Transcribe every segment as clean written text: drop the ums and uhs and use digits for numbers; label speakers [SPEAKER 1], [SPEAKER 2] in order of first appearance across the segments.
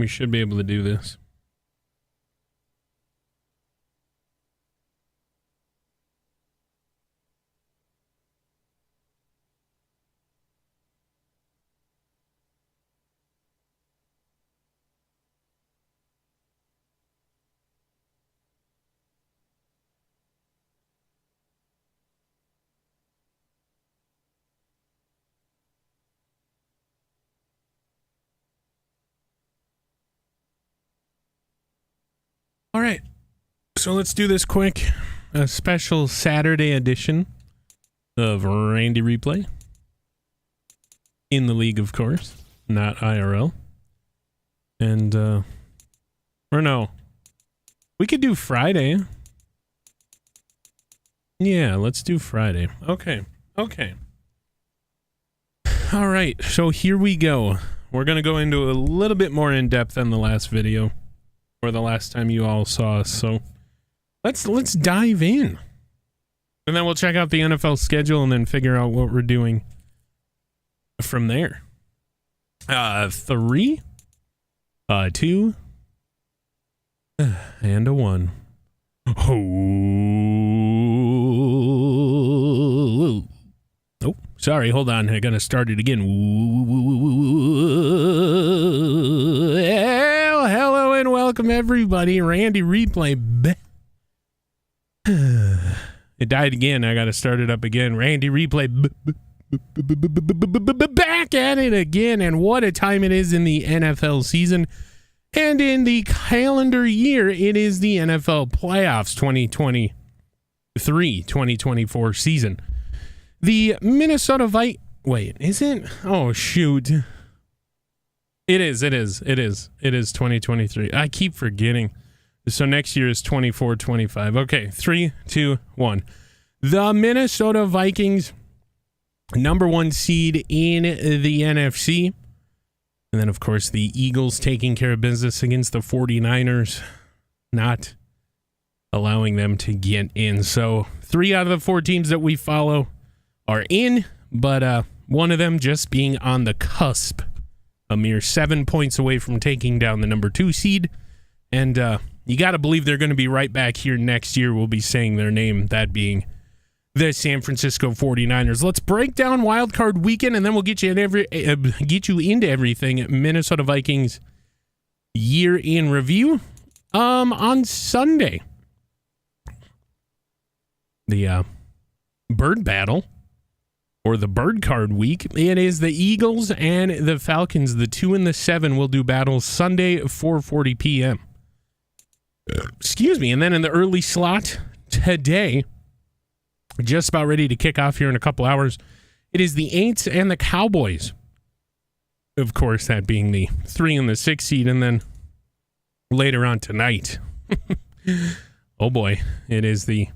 [SPEAKER 1] We should be able to do this. All right, so let's do this quick. A special Saturday edition of Randy Replay. In the league, of course, not IRL. And, or no, we could do Friday. Yeah, let's do Friday. Okay. All right, so here we go. We're going to go into a little bit more in depth than the last video. Or the last time you all saw us, so let's dive in, and then we'll check out the NFL schedule and then figure out what we're doing from there. 3, 2, and a 1. Oh, sorry. Hold on. I gotta start it again. Hello and welcome everybody. Randy Replay. It died again. I gotta start it up again. Randy Replay. Back at it again. And what a time it is in the NFL season. And in the calendar year, it is the NFL playoffs 2023-2024 season. The Minnesota Vikings. Wait, is it? Oh, shoot. It is 2023. I keep forgetting. So next year is 24-25. Okay, 3, 2, 1. The Minnesota Vikings, number 1 seed in the NFC. And then, of course, the Eagles taking care of business against the 49ers, not allowing them to get in. So 3 out of the 4 teams that we follow are in, but one of them just being on the cusp, a mere 7 points away from taking down the number 2 seed. And you got to believe they're going to be right back here next year. We'll be saying their name, that being the San Francisco 49ers. Let's break down wildcard weekend, and then we'll get you into everything. Minnesota Vikings year in review. On Sunday, the bird battle, or the bird card week. It is the Eagles and the Falcons. The 2 and the 7 will do battle Sunday, 4:40 p.m. Excuse me. And then in the early slot today, just about ready to kick off here in a couple hours, it is the Aints and the Cowboys. Of course, that being the 3 and the 6 seed. And then later on tonight, oh boy, it is the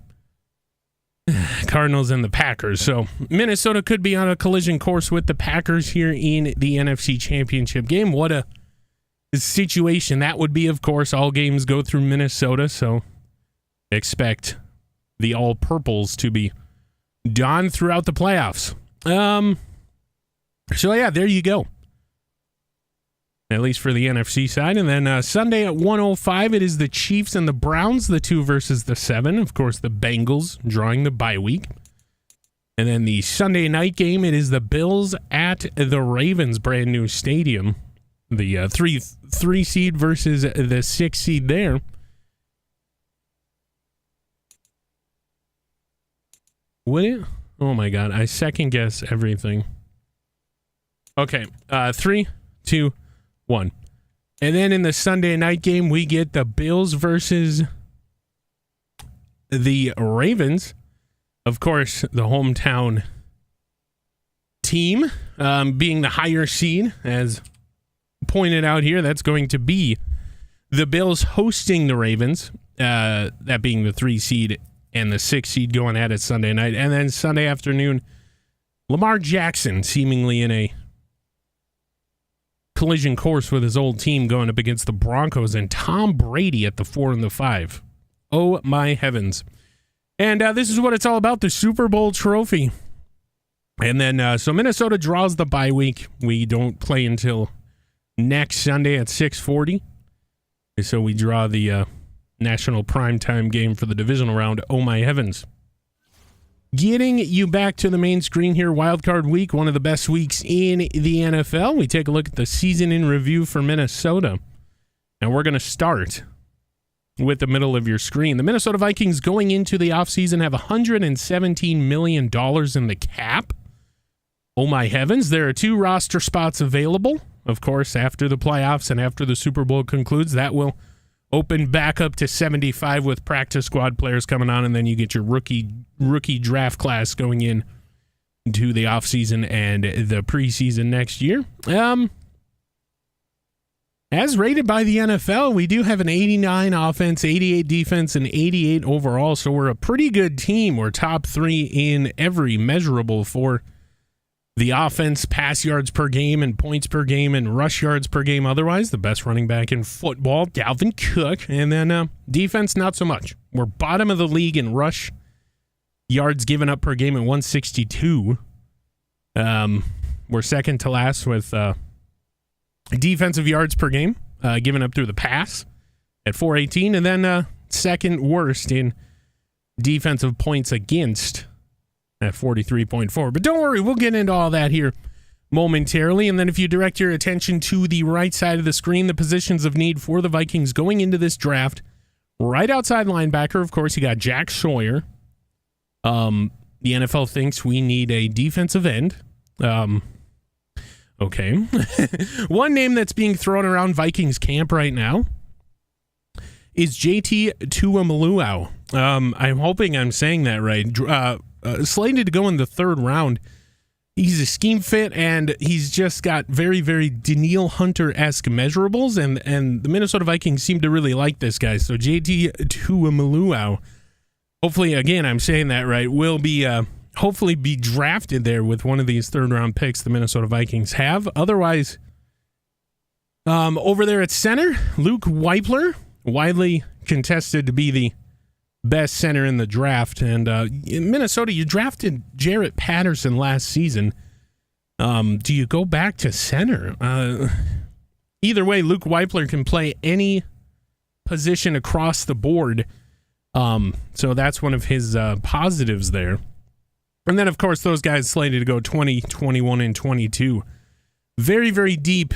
[SPEAKER 1] Cardinals and the Packers. So Minnesota could be on a collision course with the Packers here in the NFC Championship game. What a situation that would be. Of course, all games go through Minnesota, so expect the all purples to be donned throughout the playoffs. So yeah, there you go. At least for the NFC side. And then Sunday at 1:05, it is the Chiefs and the Browns, the 2 versus the 7. Of course, the Bengals drawing the bye week. And then the Sunday night game, it is the Bills at the Ravens, brand new stadium. The 3 seed versus the 6 seed there. Would it? Oh my God, I second guess everything. Okay, 3, 2, 1. And then in the Sunday night game, we get the Bills versus the Ravens. Of course, the hometown team being the higher seed, as pointed out here. That's going to be the Bills hosting the Ravens, that being the 3 seed and the 6 seed going at it Sunday night. And then Sunday afternoon, Lamar Jackson seemingly in a collision course with his old team going up against the Broncos, and Tom Brady at the 4 and the 5. Oh my heavens. And this is what it's all about, the Super Bowl trophy. And then so Minnesota draws the bye week. We don't play until next Sunday at 6:40. So we draw the national primetime game for the divisional round. Oh my heavens. Getting you back to the main screen here, Wildcard Week, one of the best weeks in the NFL. We take a look at the season in review for Minnesota. And we're going to start with the middle of your screen. The Minnesota Vikings going into the offseason have $117 million in the cap. Oh my heavens, there are 2 roster spots available. Of course, after the playoffs and after the Super Bowl concludes, that will open back up to 75 with practice squad players coming on, and then you get your rookie draft class going in to the offseason and the preseason next year. As rated by the NFL, we do have an 89 offense, 88 defense, and 88 overall, so we're a pretty good team. We're top 3 in every measurable for the offense, pass yards per game and points per game and rush yards per game. Otherwise, the best running back in football, Dalvin Cook. And then defense, not so much. We're bottom of the league in rush yards given up per game at 162. We're second to last with defensive yards per game given up through the pass at 418. And then second worst in defensive points against at 43.4. But don't worry, we'll get into all that here momentarily. And then if you direct your attention to the right side of the screen, the positions of need for the Vikings going into this draft, right outside linebacker, of course, you got Jack Sawyer. The NFL thinks we need a defensive end. Okay. One name that's being thrown around Vikings camp right now is JT Tuimoloau. I'm hoping I'm saying that right. Slated to go in the 3rd round. He's a scheme fit, and he's just got very, very Danielle Hunter-esque measurables, and the Minnesota Vikings seem to really like this guy. So JT Tuimoloau, hopefully, again, I'm saying that right, will be hopefully be drafted there with one of these 3rd-round picks the Minnesota Vikings have. Otherwise, over there at center, Luke Weipler, widely contested to be the best center in the draft. And in Minnesota, you drafted Jarrett Patterson last season. Do you go back to center? Either way, Luke Weipler can play any position across the board. So that's one of his positives there. And then, of course, those guys slated to go 20, 21, and 22. Very, very deep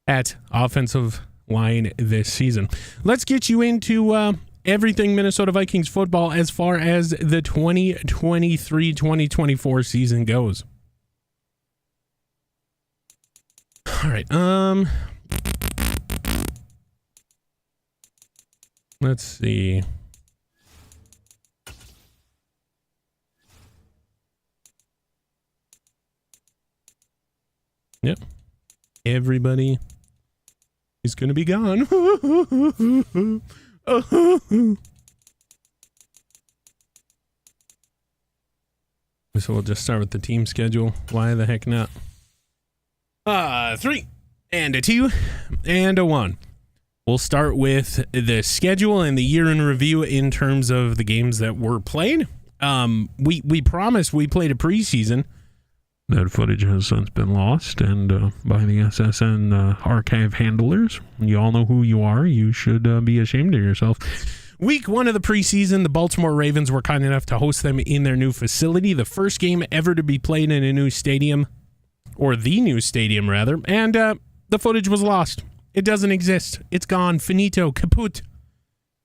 [SPEAKER 1] at offensive line this season. Let's get you into everything Minnesota Vikings football as far as the 2023-2024 season goes. All right. Let's see. Yep. Everybody is going to be gone. So we'll just start with the team schedule. Why the heck not? 3 and a 2 and a 1. We'll start with the schedule and the year in review in terms of the games that were played. We promised we played a preseason. That footage has since been lost and by the SSN archive handlers. You all know who you are. You should be ashamed of yourself. Week 1 of the preseason, the Baltimore Ravens were kind enough to host them in their new facility. The first game ever to be played in a new stadium, or the new stadium, rather. And the footage was lost. It doesn't exist. It's gone. Finito. Kaput.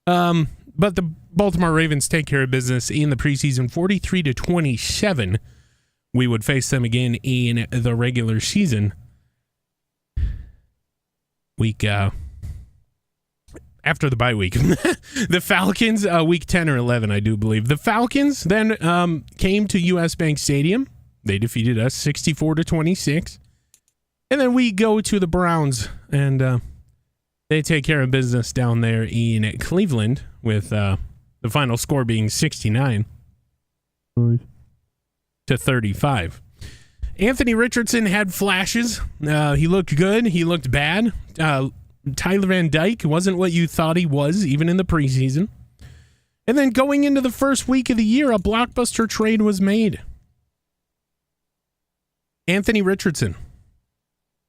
[SPEAKER 1] But the Baltimore Ravens take care of business in the preseason, 43-27. We would face them again in the regular season. Week after the bye week. The Falcons, week 10 or 11, I do believe. The Falcons then came to US Bank Stadium. They defeated us 64-26. And then we go to the Browns, and they take care of business down there in Cleveland with the final score being 69 to 35. Anthony Richardson had flashes. He looked good. He looked bad. Tyler Van Dyke wasn't what you thought he was, even in the preseason. And then going into the first week of the year, a blockbuster trade was made. Anthony Richardson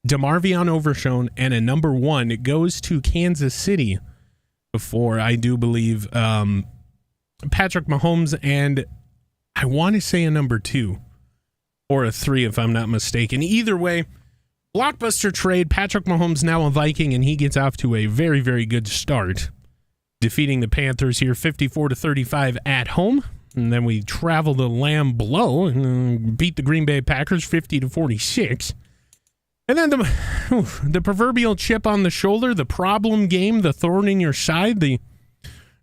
[SPEAKER 1] DeMarvion Overshown, and a number 1 goes to Kansas City before, I do believe, Patrick Mahomes and I want to say a number 2 or a 3 if I'm not mistaken. Either way, blockbuster trade. Patrick Mahomes now a Viking, and he gets off to a very, very good start, defeating the Panthers here 54-35 at home. And then we travel to Lambeau and beat the Green Bay Packers 50-46. And then the proverbial chip on the shoulder, the problem game, the thorn in your side, the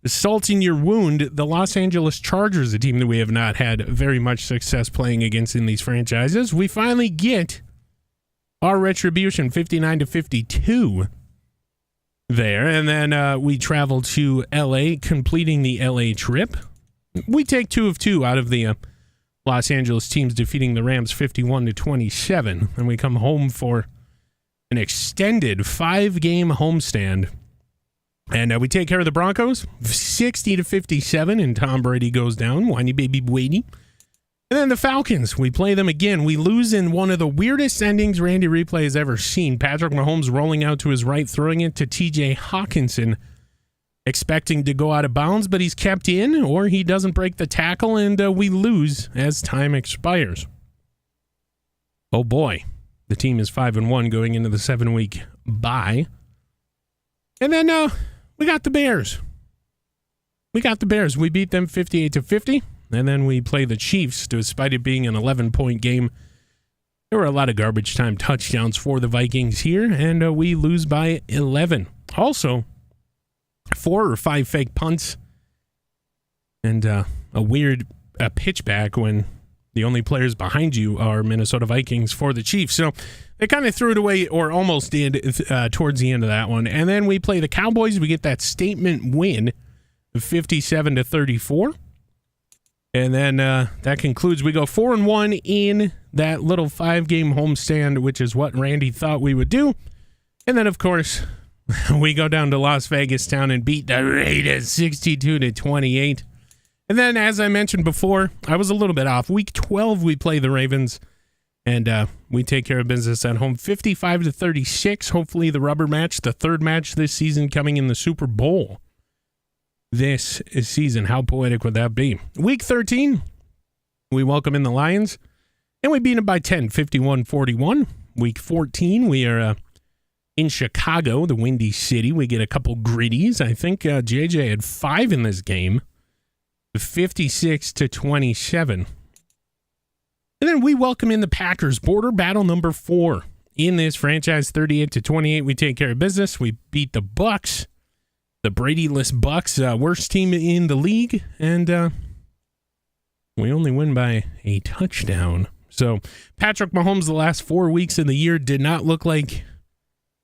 [SPEAKER 1] salt in your wound, the Los Angeles Chargers, a team that we have not had very much success playing against in these franchises. We finally get our retribution, 59-52 there. And then we travel to L.A., completing the L.A. trip. We take 2 of 2 out of the Los Angeles teams, defeating the Rams 51-27. And we come home for an extended 5-game homestand. And we take care of the Broncos 60-57, and Tom Brady goes down. Whiny baby Brady. And then the Falcons, we play them again. We lose in one of the weirdest endings Randy Replay has ever seen. Patrick Mahomes rolling out to his right, throwing it to TJ Hawkinson, expecting to go out of bounds, but he's kept in, or he doesn't break the tackle, and we lose as time expires. Oh boy, the team is 5-1 going into the 7-week bye. And then we got the Bears. We beat them 58-50, and then we play the Chiefs, despite it being an 11-point game. There were a lot of garbage time touchdowns for the Vikings here, and we lose by 11. Also, 4 or 5 fake punts and a weird pitchback when the only players behind you are Minnesota Vikings for the Chiefs. So they kind of threw it away, or almost did, towards the end of that one. And then we play the Cowboys. We get that statement win of 57-34. And then that concludes. We go 4-1 in that little 5-game homestand, which is what Randy thought we would do. And then, of course, we go down to Las Vegas town and beat the Raiders 62-28. And then, as I mentioned before, I was a little bit off. Week 12, we play the Ravens, and we take care of business at home 55-36. Hopefully the rubber match, the 3rd match this season, coming in the Super Bowl this season. How poetic would that be? Week 13, we welcome in the Lions, and we beat them by 10, 51-41. Week 14, we are in Chicago, the Windy City. We get a couple gritties. I think JJ had 5 in this game, 56-27. And then we welcome in the Packers, border battle number 4 in this franchise, 38-28. We take care of business. We beat the Bucks, the Brady-less Bucks, worst team in the league, and we only win by a touchdown. So Patrick Mahomes, the last 4 weeks of the year, did not look like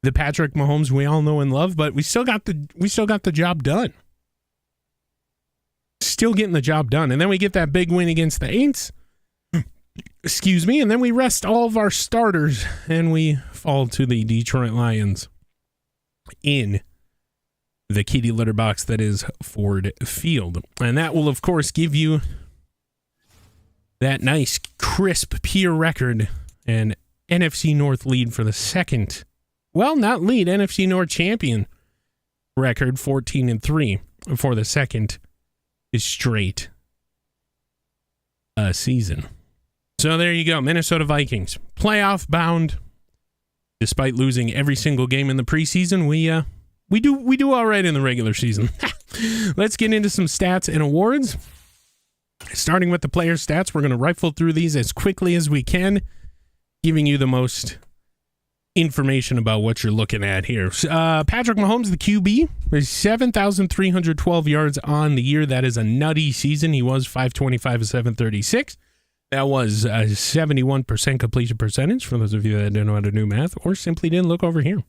[SPEAKER 1] the Patrick Mahomes we all know and love, but we still got the job done. Still getting the job done. And then we get that big win against the Aints. Excuse me. And then we rest all of our starters, and we fall to the Detroit Lions in the kitty litter box that is Ford Field. And that will, of course, give you that nice, crisp, pure record and NFC North lead for the second. Well, not lead, NFC North champion record, 14-3 for the second straight season. So there you go, Minnesota Vikings, playoff bound. Despite losing every single game in the preseason, we do all right in the regular season. Let's get into some stats and awards. Starting with the player stats, we're going to rifle through these as quickly as we can, giving you the most information about what you're looking at here. Patrick Mahomes, the QB, is 7,312 yards on the year. That is a nutty season. He was 525 of 736. That was a 71% completion percentage for those of you that don't know how to do math or simply didn't look over here.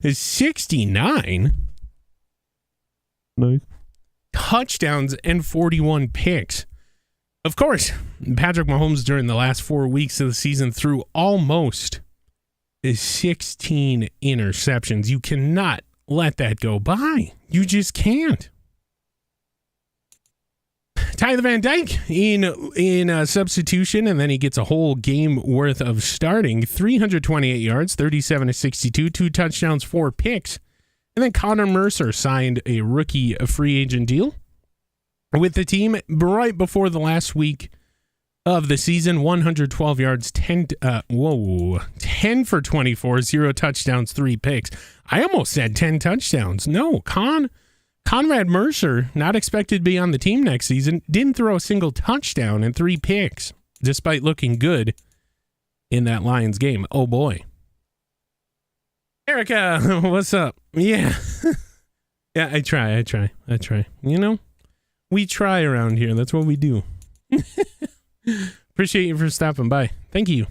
[SPEAKER 1] His 69 nice touchdowns and 41 picks. Of course, Patrick Mahomes during the last 4 weeks of the season threw almost 16 interceptions. You cannot let that go by. You just can't. Tyler Van Dyke in substitution, and then he gets a whole game worth of starting. 328 yards, 37 to 62, 2 touchdowns, 4 picks. And then Connor Mercer signed a rookie free agent deal with the team right before the last week of the season. 112 yards, 10 for 24, 0 touchdowns, 3 picks. I almost said 10 touchdowns. No, Conrad Mercer, not expected to be on the team next season, didn't throw a single touchdown and 3 picks, despite looking good in that Lions game. Oh, boy. Erica, what's up? Yeah. Yeah, I try. You know, we try around here. That's what we do. Appreciate you for stopping by. Thank you.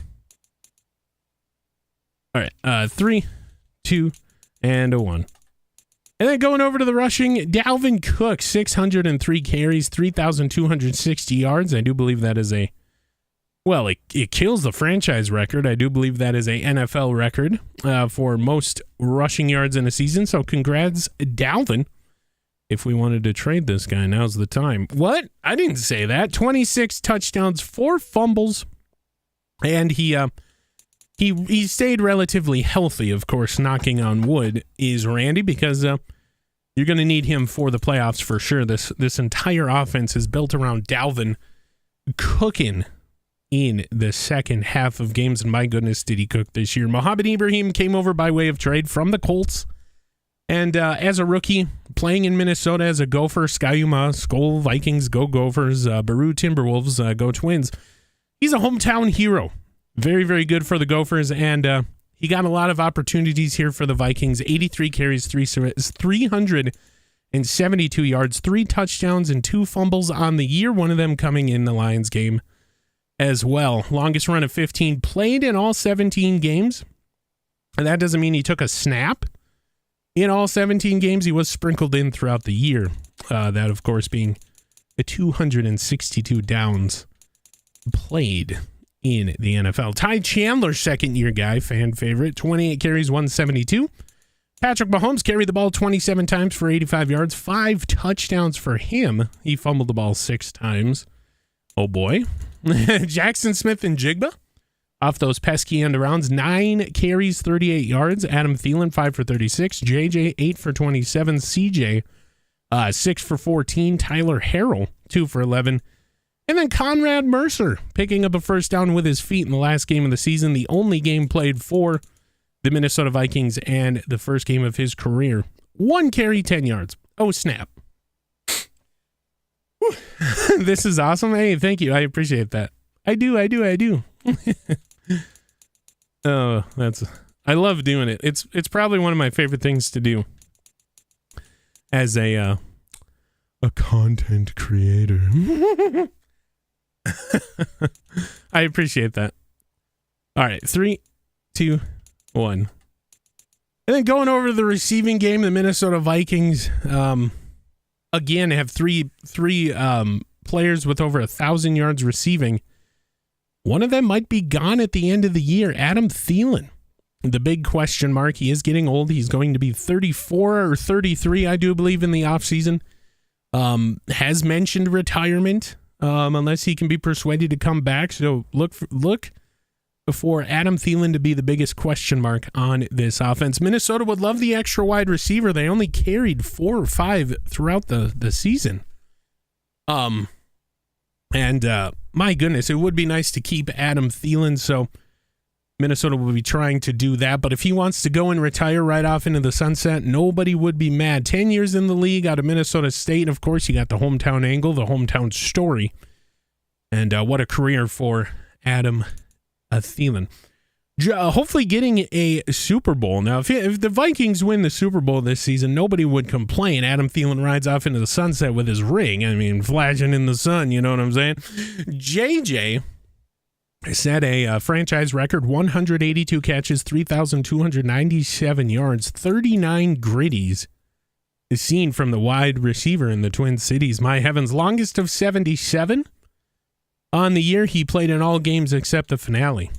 [SPEAKER 1] All right, 3, 2, and a 1. And then going over to the rushing, Dalvin Cook, 603 carries, 3,260 yards. I do believe that is it kills the franchise record. I do believe that is a NFL record for most rushing yards in a season. So congrats, Dalvin. If we wanted to trade this guy, now's the time. What? I didn't say that. 26 touchdowns, 4 fumbles, and he stayed relatively healthy. Of course, knocking on wood is Randy, because you're going to need him for the playoffs for sure. This entire offense is built around Dalvin cooking in the second half of games, and my goodness, did he cook this year. Mohamed Ibrahim came over by way of trade from the Colts, and as a rookie, playing in Minnesota as a Gopher, Skyuma, Skol Vikings, go Gophers, Baru Timberwolves, go Twins. He's a hometown hero. Very, very good for the Gophers, and he got a lot of opportunities here for the Vikings. 83 carries, 372 yards, 3 touchdowns, and 2 fumbles on the year, one of them coming in the Lions game as well. Longest run of 15, played in all 17 games, and that doesn't mean he took a snap in all 17 games. He was sprinkled in throughout the year, that, of course, being the 262 downs played in the NFL. Ty Chandler, second-year guy, fan favorite, 28 carries, 172. Patrick Mahomes carried the ball 27 times for 85 yards, 5 touchdowns for him. He fumbled the ball 6 times. Oh, boy. Jackson Smith and Jigba, off those pesky end-arounds, 9 carries, 38 yards. Adam Thielen, 5 for 36. JJ, 8 for 27. CJ, 6 for 14. Tyler Harrell, 2 for 11. And then Conrad Mercer picking up a first down with his feet in the last game of the season, the only game played for the Minnesota Vikings and the first game of his career. 1 carry, 10 yards. Oh, snap. This is awesome. Hey, thank you. I appreciate that. I do. Oh, I love doing it. It's probably one of my favorite things to do as a content creator. I appreciate that. All right, 3, 2, 1. And then going over to the receiving game, the Minnesota Vikings again have three players with over 1,000 yards receiving. One of them might be gone at the end of the year. Adam Thielen, the big question mark. He is getting old. He's going to be 34 or 33, I do believe, in the offseason. Has mentioned retirement. Unless he can be persuaded to come back. So look for Adam Thielen to be the biggest question mark on this offense. Minnesota would love the extra wide receiver. They only carried 4 or 5 throughout the season. My goodness, it would be nice to keep Adam Thielen. So Minnesota will be trying to do that. But if he wants to go and retire right off into the sunset, nobody would be mad. 10 years in the league out of Minnesota State. Of course, you got the hometown angle, the hometown story. And what a career for Adam Thielen. Hopefully getting a Super Bowl. Now, if the Vikings win the Super Bowl this season, nobody would complain. Adam Thielen rides off into the sunset with his ring. I mean, flashing in the sun, you know what I'm saying? JJ set a franchise record, 182 catches, 3,297 yards, 39 gritties is seen from the wide receiver in the Twin Cities. My heavens, longest of 77. On the year, he played in all games except the finale.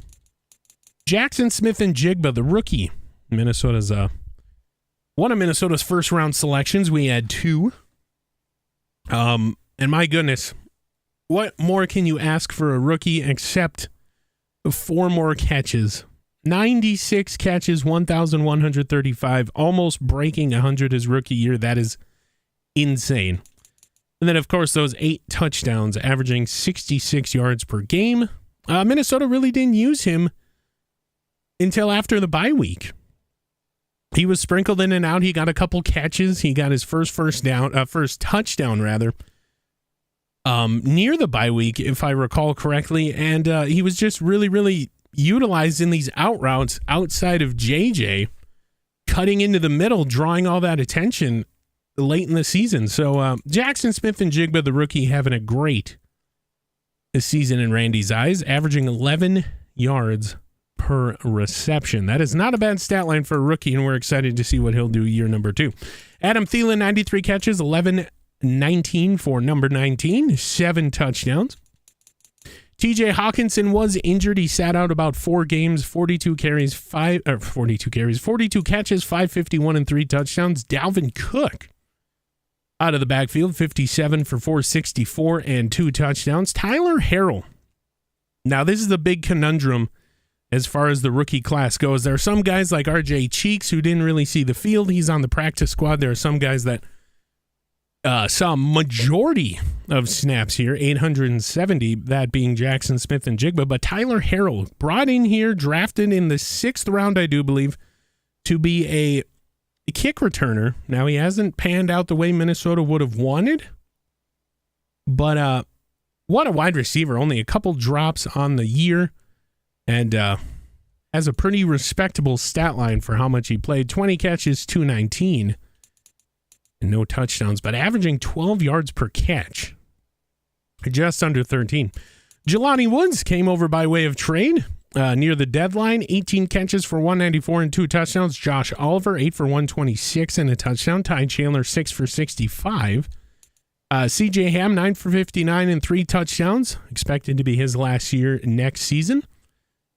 [SPEAKER 1] Jackson Smith and Jigba, the rookie, Minnesota's one of Minnesota's first round selections. We had 2. And my goodness, what more can you ask for a rookie except 4 more catches? 96 catches, 1,135, almost breaking 100 his rookie year. That is insane. And then, of course, those 8 touchdowns, averaging 66 yards per game. Minnesota really didn't use him until after the bye week. He was sprinkled in and out. He got a couple catches. He got his first touchdown, near the bye week, if I recall correctly. And he was just really, really utilized in these out routes outside of JJ, cutting into the middle, drawing all that attention late in the season. So Jackson Smith-Njigba, the rookie, having a great season in Randy's eyes, averaging 11 yards per reception. That is not a bad stat line for a rookie, and we're excited to see what he'll do year number 2. Adam Thielen, 93 catches, 11-19 for number 19, 7 touchdowns. TJ Hawkinson was injured. He sat out about 4 games, 42 catches, 551 and 3 touchdowns. Dalvin Cook out of the backfield, 57 for 464 and 2 touchdowns. Tyler Harrell. Now, this is the big conundrum as far as the rookie class goes. There are some guys like RJ Cheeks who didn't really see the field. He's on the practice squad. There are some guys that saw a majority of snaps here, 870, that being Jackson Smith-Njigba. But Tyler Harrell, brought in here, drafted in the 6th round, I do believe, to be a kick returner. Now, he hasn't panned out the way Minnesota would have wanted, but what a wide receiver. Only a couple drops on the year, and has a pretty respectable stat line for how much he played. 20 catches, 219. And no touchdowns, but averaging 12 yards per catch. Just under 13. Jelani Woods came over by way of trade near the deadline. 18 catches for 194 and 2 touchdowns. Josh Oliver, 8 for 126 and a touchdown. Ty Chandler, 6 for 65. CJ Ham, 9 for 59 and 3 touchdowns. Expected to be his last year next season,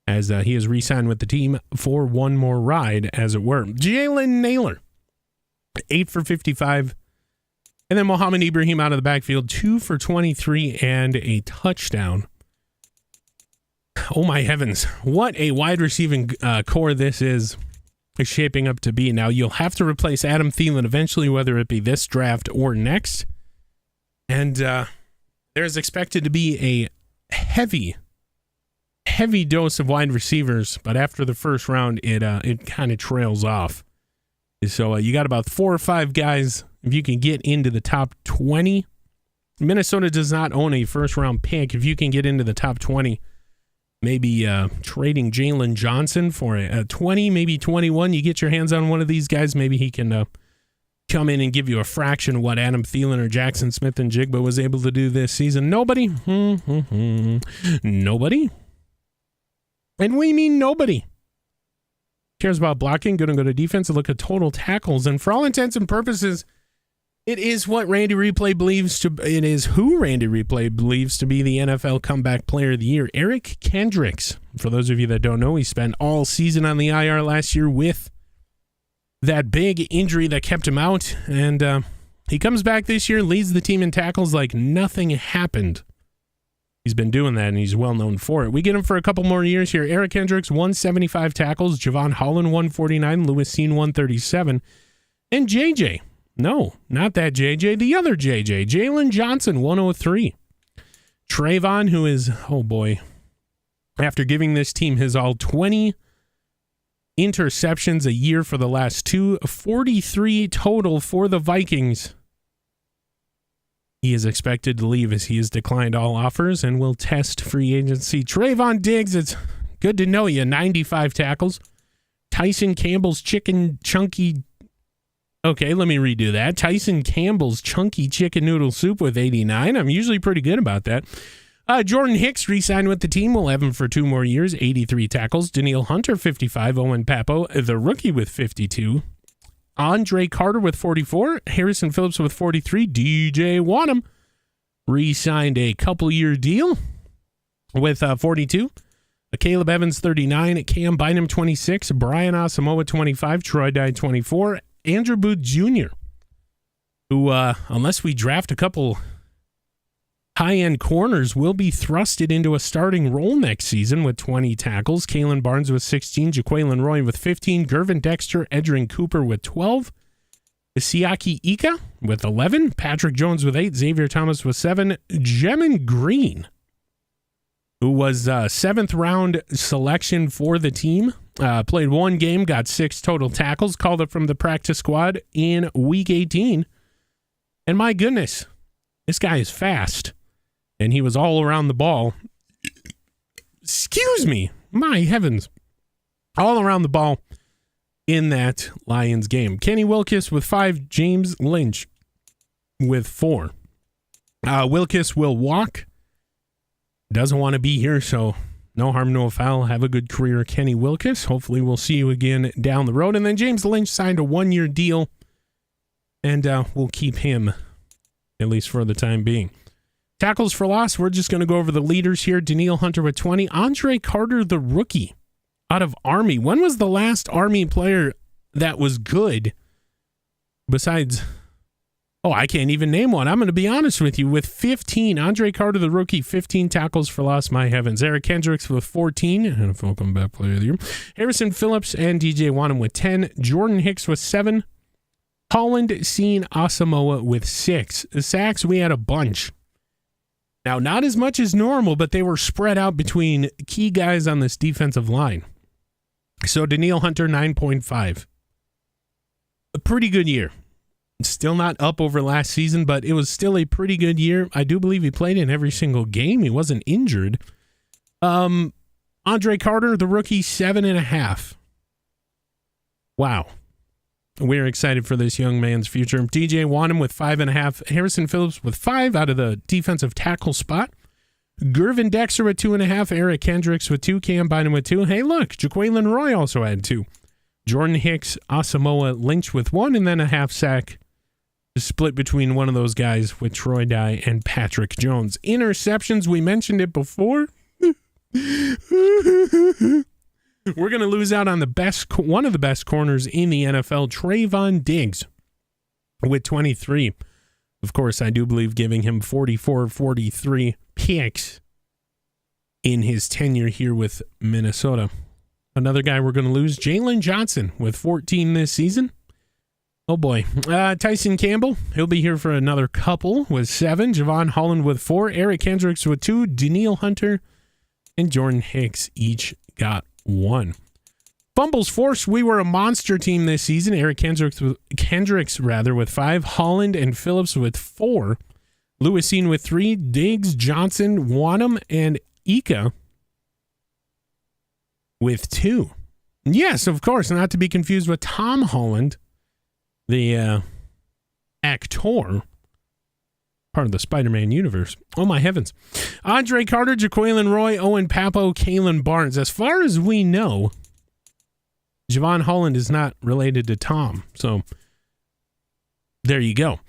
[SPEAKER 1] as he is re-signed with the team for one more ride, as it were. Jalen Naylor, 8 for 55. And then Mohamed Ibrahim out of the backfield, 2 for 23 and a touchdown. Oh my heavens. What a wide receiving core this is shaping up to be. Now, you'll have to replace Adam Thielen eventually, whether it be this draft or next. And there's expected to be a heavy dose of wide receivers, but after the first round, it kind of trails off. So you got about 4 or 5 guys. If you can get into the top 20, Minnesota does not own a first-round pick. If you can get into the top 20, maybe trading Jalen Johnson for a 20, maybe 21, you get your hands on one of these guys, maybe he can come in and give you a fraction of what Adam Thielen or Jackson Smith-Njigba was able to do this season. Nobody. Nobody. And we mean nobody cares about blocking. Going to go to defense and look at total tackles. And for all intents and purposes, it is what Randy Replay believes to. It is who Randy Replay believes to be the NFL Comeback Player of the Year, Eric Kendricks. For those of you that don't know, he spent all season on the IR last year with that big injury that kept him out, and he comes back this year, leads the team in tackles like nothing happened. He's been doing that, and he's well known for it. We get him for a couple more years here. Eric Kendricks, 175 tackles. Javon Holland, 149. Lewis Seen, 137. And JJ. No, not that JJ. The other JJ. Jalen Johnson, 103. Trayvon, who is, oh boy, after giving this team his all, 20 interceptions a year for the last 2, 43 total for the Vikings. He is expected to leave as he has declined all offers and will test free agency. Trayvon Diggs, it's good to know you. 95 tackles. Tyson Campbell's chunky. Okay, let me redo that. Tyson Campbell's chunky chicken noodle soup with 89. I'm usually pretty good about that. Jordan Hicks re-signed with the team. We'll have him for 2 more years. 83 tackles. Daniil Hunter, 55. Owen Papo, the rookie, with 52. Andre Carter with 44. Harrison Phillips with 43. DJ Wanham re-signed a couple-year deal with 42. Caleb Evans, 39. Cam Bynum, 26. Brian Asamoah, 25. Troy Dye, 24. Andrew Booth Jr., who, unless we draft a couple High-end corners will be thrusted into a starting role next season with 20 tackles. Kalen Barnes with 16, Jaquelin Roy with 15, Gervin Dexter, Edrin Cooper with 12, Isiaki Ika with 11, Patrick Jones with 8, Xavier Thomas with 7, Jemin Green, who was a 7th-round selection for the team, played one game, got 6 total tackles, called up from the practice squad in Week 18. And my goodness, this guy is fast. And he was all around the ball. Excuse me. My heavens. All around the ball in that Lions game. Kenny Wilkes with 5. James Lynch with 4. Wilkes will walk. Doesn't want to be here, so no harm, no foul. Have a good career, Kenny Wilkes. Hopefully we'll see you again down the road. And then James Lynch signed a 1-year deal. And we'll keep him, at least for the time being. Tackles for loss, we're just going to go over the leaders here. Daniil Hunter with 20. Andre Carter, the rookie, out of Army. When was the last Army player that was good besides... Oh, I can't even name one. I'm going to be honest with you. With 15, Andre Carter, the rookie, 15 tackles for loss. My heavens. Eric Kendricks with 14. And a welcome back player of the year. Harrison Phillips and DJ Wanham with 10. Jordan Hicks with 7. Holland Seen Asamoah with 6. The sacks, we had a bunch. Now, not as much as normal, but they were spread out between key guys on this defensive line. So, Daniil Hunter, 9.5. A pretty good year. Still not up over last season, but it was still a pretty good year. I do believe he played in every single game. He wasn't injured. Andre Carter, the rookie, 7.5. Wow. We're excited for this young man's future. DJ Wanham with 5.5. Harrison Phillips with 5 out of the defensive tackle spot. Gervin Dexter with 2.5. Eric Kendricks with 2. Cam Bynum with 2. Hey, look, Jaquelin Roy also had 2. Jordan Hicks, Asamoah Lynch with 1, and then a half sack split between one of those guys with Troy Dye and Patrick Jones. Interceptions, we mentioned it before. We're going to lose out on one of the best corners in the NFL, Trayvon Diggs, with 23. Of course, I do believe giving him 43 picks in his tenure here with Minnesota. Another guy we're going to lose, Jalen Johnson, with 14 this season. Oh, boy. Tyson Campbell, he'll be here for another couple with 7. Javon Holland with 4. Eric Kendricks with 2. Daniil Hunter and Jordan Hicks each got 1. Fumbles forced, we were a monster team this season. Eric Kendricks with 5. Holland and Phillips with 4. Lewisine with 3. Diggs, Johnson, Wanham, and Ika with 2. Yes, of course, not to be confused with Tom Holland, the actor, part of the Spider-Man universe. Oh, my heavens. Andre Carter, Jaquelin Roy, Owen Papo, Kalen Barnes. As far as we know, Javon Holland is not related to Tom. So, there you go.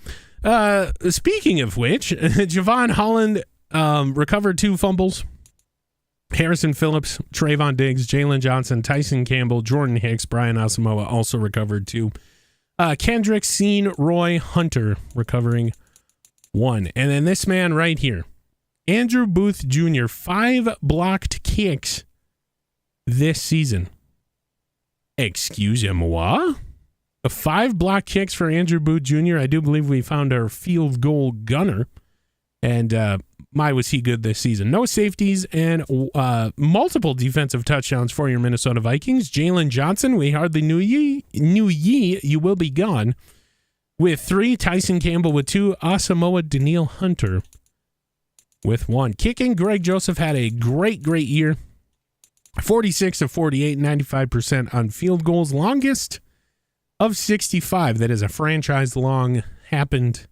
[SPEAKER 1] Speaking of which, Javon Holland recovered 2 fumbles. Harrison Phillips, Trayvon Diggs, Jalen Johnson, Tyson Campbell, Jordan Hicks, Brian Asamoah also recovered 2. Kendrick, Seen, Roy, Hunter recovering 1. And then this man right here, Andrew Booth Jr., 5 blocked kicks this season. Excusez-moi? 5 blocked kicks for Andrew Booth Jr. I do believe we found our field goal gunner. And my, was he good this season. No safeties and multiple defensive touchdowns for your Minnesota Vikings. Jalen Johnson, we hardly knew ye. You will be gone. With 3, Tyson Campbell with 2, Asamoah Daniil Hunter with 1. Kicking, Greg Joseph had a great year. 46 of 48, 95% on field goals. Longest of 65. That is a franchise long happened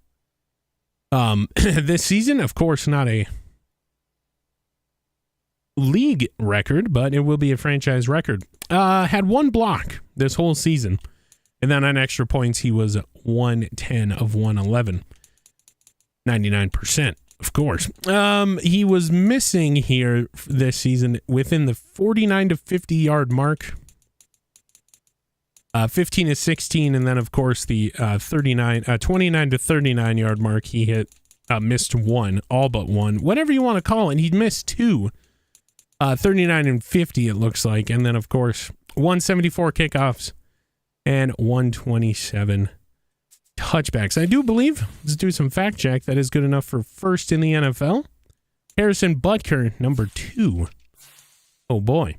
[SPEAKER 1] this season. Of course, not a league record, but it will be a franchise record. Had 1 block this whole season. And then on extra points, he was 110 of 111. 99%, of course. He was missing here this season within the 49 to 50 yard mark. 15 to 16, and then, of course, the 29 to 39 yard mark he hit missed one, all but one, whatever you want to call it. He missed two, 39 and 50, it looks like. And then, of course, 174 kickoffs and 127 touchbacks. I do believe, let's do some fact check, that is good enough for first in the NFL. Harrison Butker, number 2. Oh, boy.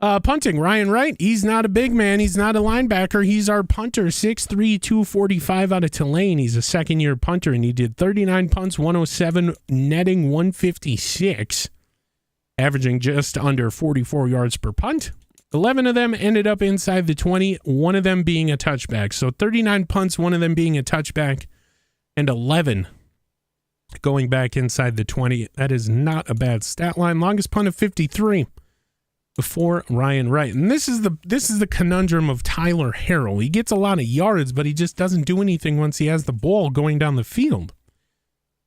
[SPEAKER 1] Punting, Ryan Wright. He's not a big man. He's not a linebacker. He's our punter, 6'3", 245 out of Tulane. He's a second-year punter, and he did 39 punts, 107, netting 156, averaging just under 44 yards per punt. 11 of them ended up inside the 20, one of them being a touchback. So 39 punts, one of them being a touchback, and 11 going back inside the 20. That is not a bad stat line. Longest punt of 53 before Ryan Wright. And this is the conundrum of Tyler Harrell. He gets a lot of yards, but he just doesn't do anything once he has the ball going down the field.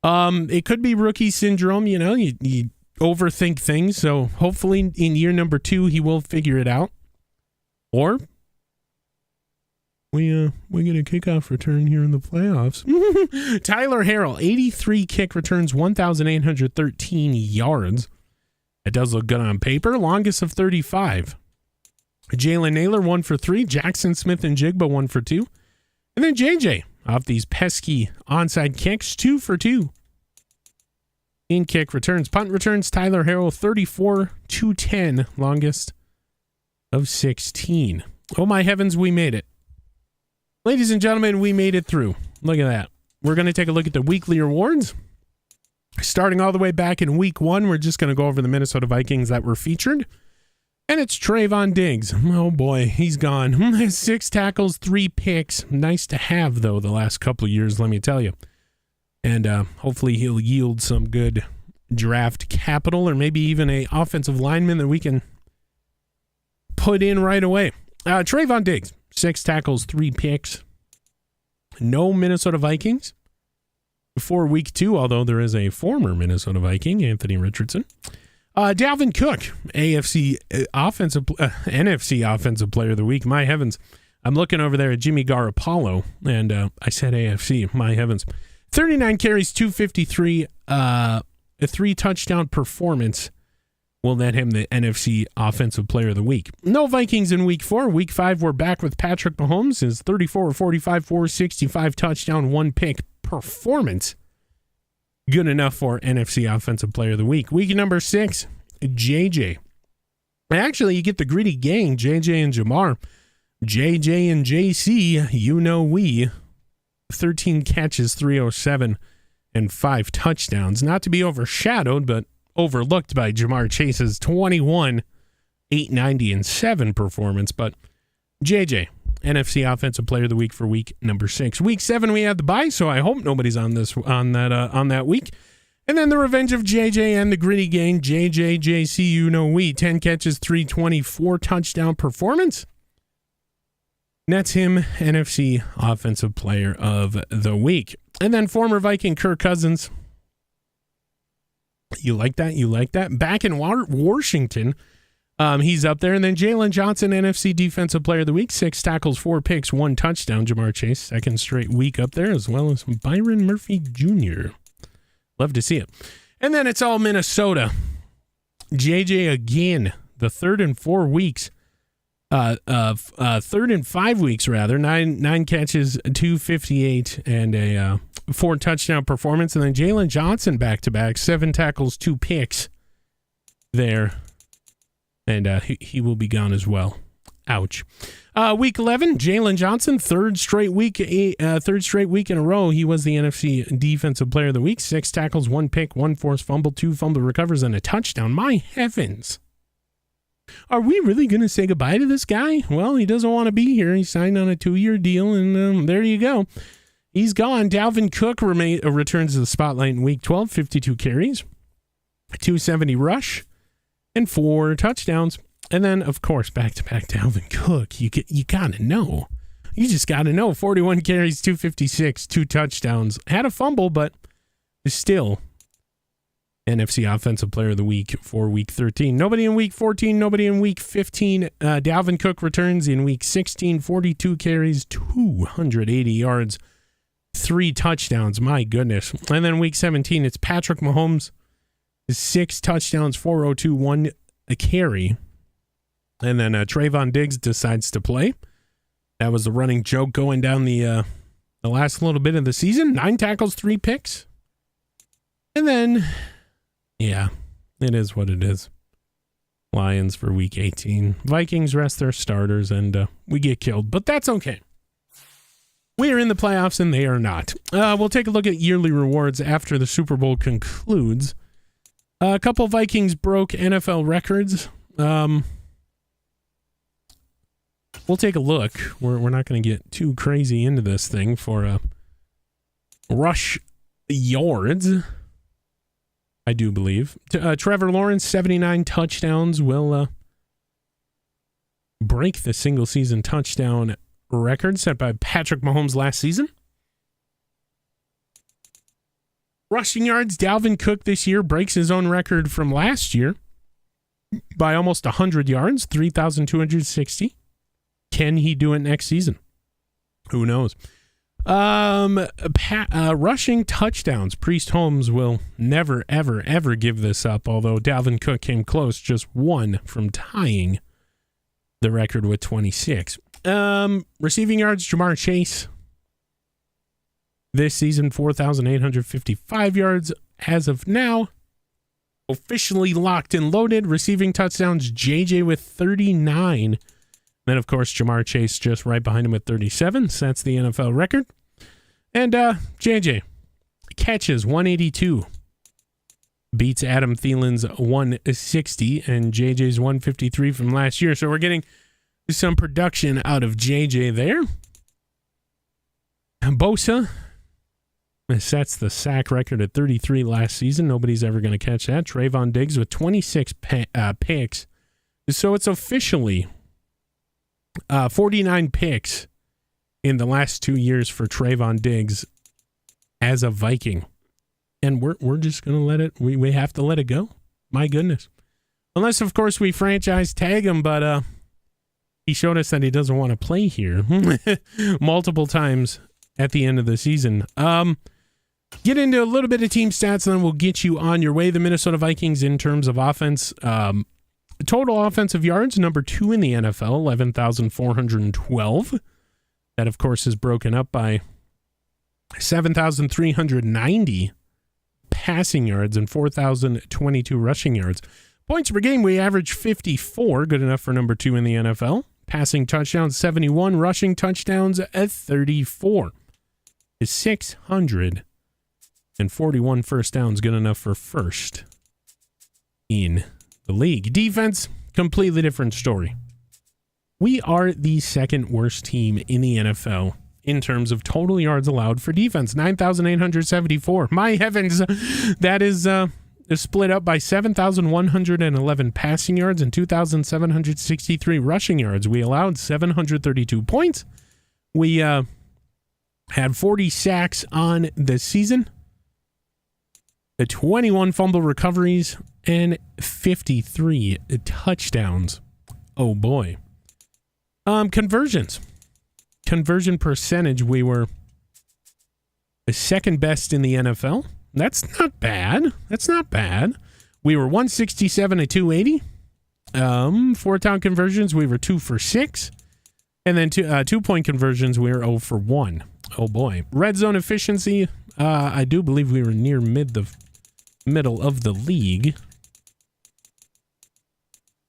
[SPEAKER 1] It could be rookie syndrome, you know, you overthink things. So hopefully in year number 2 he will figure it out. Or we get a kickoff return here in the playoffs. Tyler Harrell, 83 kick returns, 1,813 yards. It does look good on paper. Longest of 35. Jalen Naylor, 1 for 3. Jackson Smith and Jigba, 1 for 2. And then JJ, off these pesky onside kicks, 2 for 2. In kick returns. Punt returns, Tyler Harrell, 34, 210. Longest of 16. Oh my heavens, we made it. Ladies and gentlemen, we made it through. Look at that. We're going to take a look at the weekly awards. Starting all the way back in week 1, we're just going to go over the Minnesota Vikings that were featured. And it's Trayvon Diggs. Oh boy, he's gone. 6 tackles, 3 picks. Nice to have, though, the last couple of years, let me tell you. And hopefully he'll yield some good draft capital, or maybe even a offensive lineman that we can put in right away. Trayvon Diggs, 6 tackles, 3 picks. No Minnesota Vikings before week 2, although there is a former Minnesota Viking, Anthony Richardson. Dalvin Cook, NFC Offensive Player of the Week. My heavens. I'm looking over there at Jimmy Garoppolo, and I said AFC. My heavens. 39 carries, 253, a 3-touchdown performance will net him the NFC Offensive Player of the Week. No Vikings in week 4. Week 5, we're back with Patrick Mahomes. His 34 45, 465 touchdown, 1 pick performance. Good enough for NFC Offensive Player of the Week. Week number 6, JJ. Actually, you get the gritty gang, JJ and Jamar. JJ and JC, you know we. 13 catches, 307, and 5 touchdowns. Not to be overshadowed, but overlooked by Jamar Chase's 21, 890, and 7 performance. But JJ, NFC Offensive Player of the Week for week number 6. Week 7, we had the bye, so I hope nobody's on that week. And then the revenge of JJ and the gritty gang, JJ, JC, you know we. 10 catches, 324 touchdown performance. Nets him NFC Offensive Player of the Week. And then former Viking Kirk Cousins. You like that? You like that? Back in Washington, he's up there. And then Jalen Johnson, NFC Defensive Player of the Week. 6 tackles, 4 picks, 1 touchdown. Jamar Chase, second straight week up there, as well as Byron Murphy Jr. Love to see it. And then it's all Minnesota. JJ again, the third and 5 weeks, rather. 9 catches, 258, and a 4 touchdown performance. And then Jalen Johnson back-to-back, 7 tackles, 2 picks there. And he will be gone as well. Ouch. Week 11, Jalen Johnson, third straight week in a row. He was the NFC Defensive Player of the Week. 6 tackles, 1 pick, 1 forced fumble, 2 fumble recovers, and a touchdown. My heavens. Are we really going to say goodbye to this guy? Well, he doesn't want to be here. He signed on a 2-year deal, and there you go. He's gone. Dalvin Cook returns to the spotlight in week 12, 52 carries, 270 rush, and 4 touchdowns. And then, of course, back-to-back Dalvin Cook. You got to know. You just got to know. 41 carries, 256, 2 touchdowns. Had a fumble, but still NFC Offensive Player of the Week for Week 13. Nobody in Week 14, nobody in Week 15. Dalvin Cook returns in Week 16, 42 carries, 280 yards, 3 touchdowns. My goodness. And then week 17, it's Patrick Mahomes, 6 touchdowns, 402, 1 a carry. And then Trayvon Diggs decides to play. That was the running joke going down the last little bit of the season. 9 tackles, 3 picks. And then, yeah, it is what it is. Lions for week 18. Vikings rest their starters, and we get killed. But that's okay. We are in the playoffs, and they are not. We'll take a look at yearly rewards after the Super Bowl concludes. A couple Vikings broke NFL records. We'll take a look. We're not going to get too crazy into this thing for rush yards, I do believe. Trevor Lawrence, 79 touchdowns, will break the single-season touchdown record set by Patrick Mahomes last season. Rushing yards, Dalvin Cook this year breaks his own record from last year by almost 100 yards, 3,260. Can he do it next season? Who knows? Rushing touchdowns. Priest Holmes will never, ever, ever give this up, although Dalvin Cook came close, just 1 from tying the record with 26. Receiving yards, Jamar Chase. This season, 4,855 yards as of now. Officially locked and loaded. Receiving touchdowns, JJ with 39. Then, of course, Jamar Chase just right behind him with 37. So that's the NFL record. And JJ catches 182. Beats Adam Thielen's 160 and JJ's 153 from last year. So we're getting some production out of JJ there. Bosa sets the sack record at 33 last season. Nobody's ever going to catch that. Trayvon Diggs with 26 picks. So it's officially 49 picks in the last 2 years for Trayvon Diggs as a Viking. And we're just going to let it, we have to let it go. My goodness. Unless, of course, we franchise tag him, but he showed us that he doesn't want to play here multiple times at the end of the season. Get into a little bit of team stats, and then we'll get you on your way. The Minnesota Vikings, in terms of offense, total offensive yards, number 2 in the NFL, 11,412. That, of course, is broken up by 7,390 passing yards and 4,022 rushing yards. Points per game, we average 54, good enough for number 2 in the NFL. Passing touchdowns, 71. Rushing touchdowns at 34. Is 641 first downs, good enough for first in the league. Defense, completely different story. We are the second worst team in the NFL in terms of total yards allowed for defense, 9,874. My heavens, that is split up by 7,111 passing yards and 2,763 rushing yards. We allowed 732 points. We had 40 sacks on the season, 21 fumble recoveries, and 53 touchdowns. Oh boy. Conversions. Conversion percentage, we were the second best in the NFL. That's not bad. That's not bad. We were 167 to 280. 4-down conversions, we were 2 for 6. And then 2-point conversions, we were 0 for 1. Oh boy. Red zone efficiency, I do believe we were near middle of the league.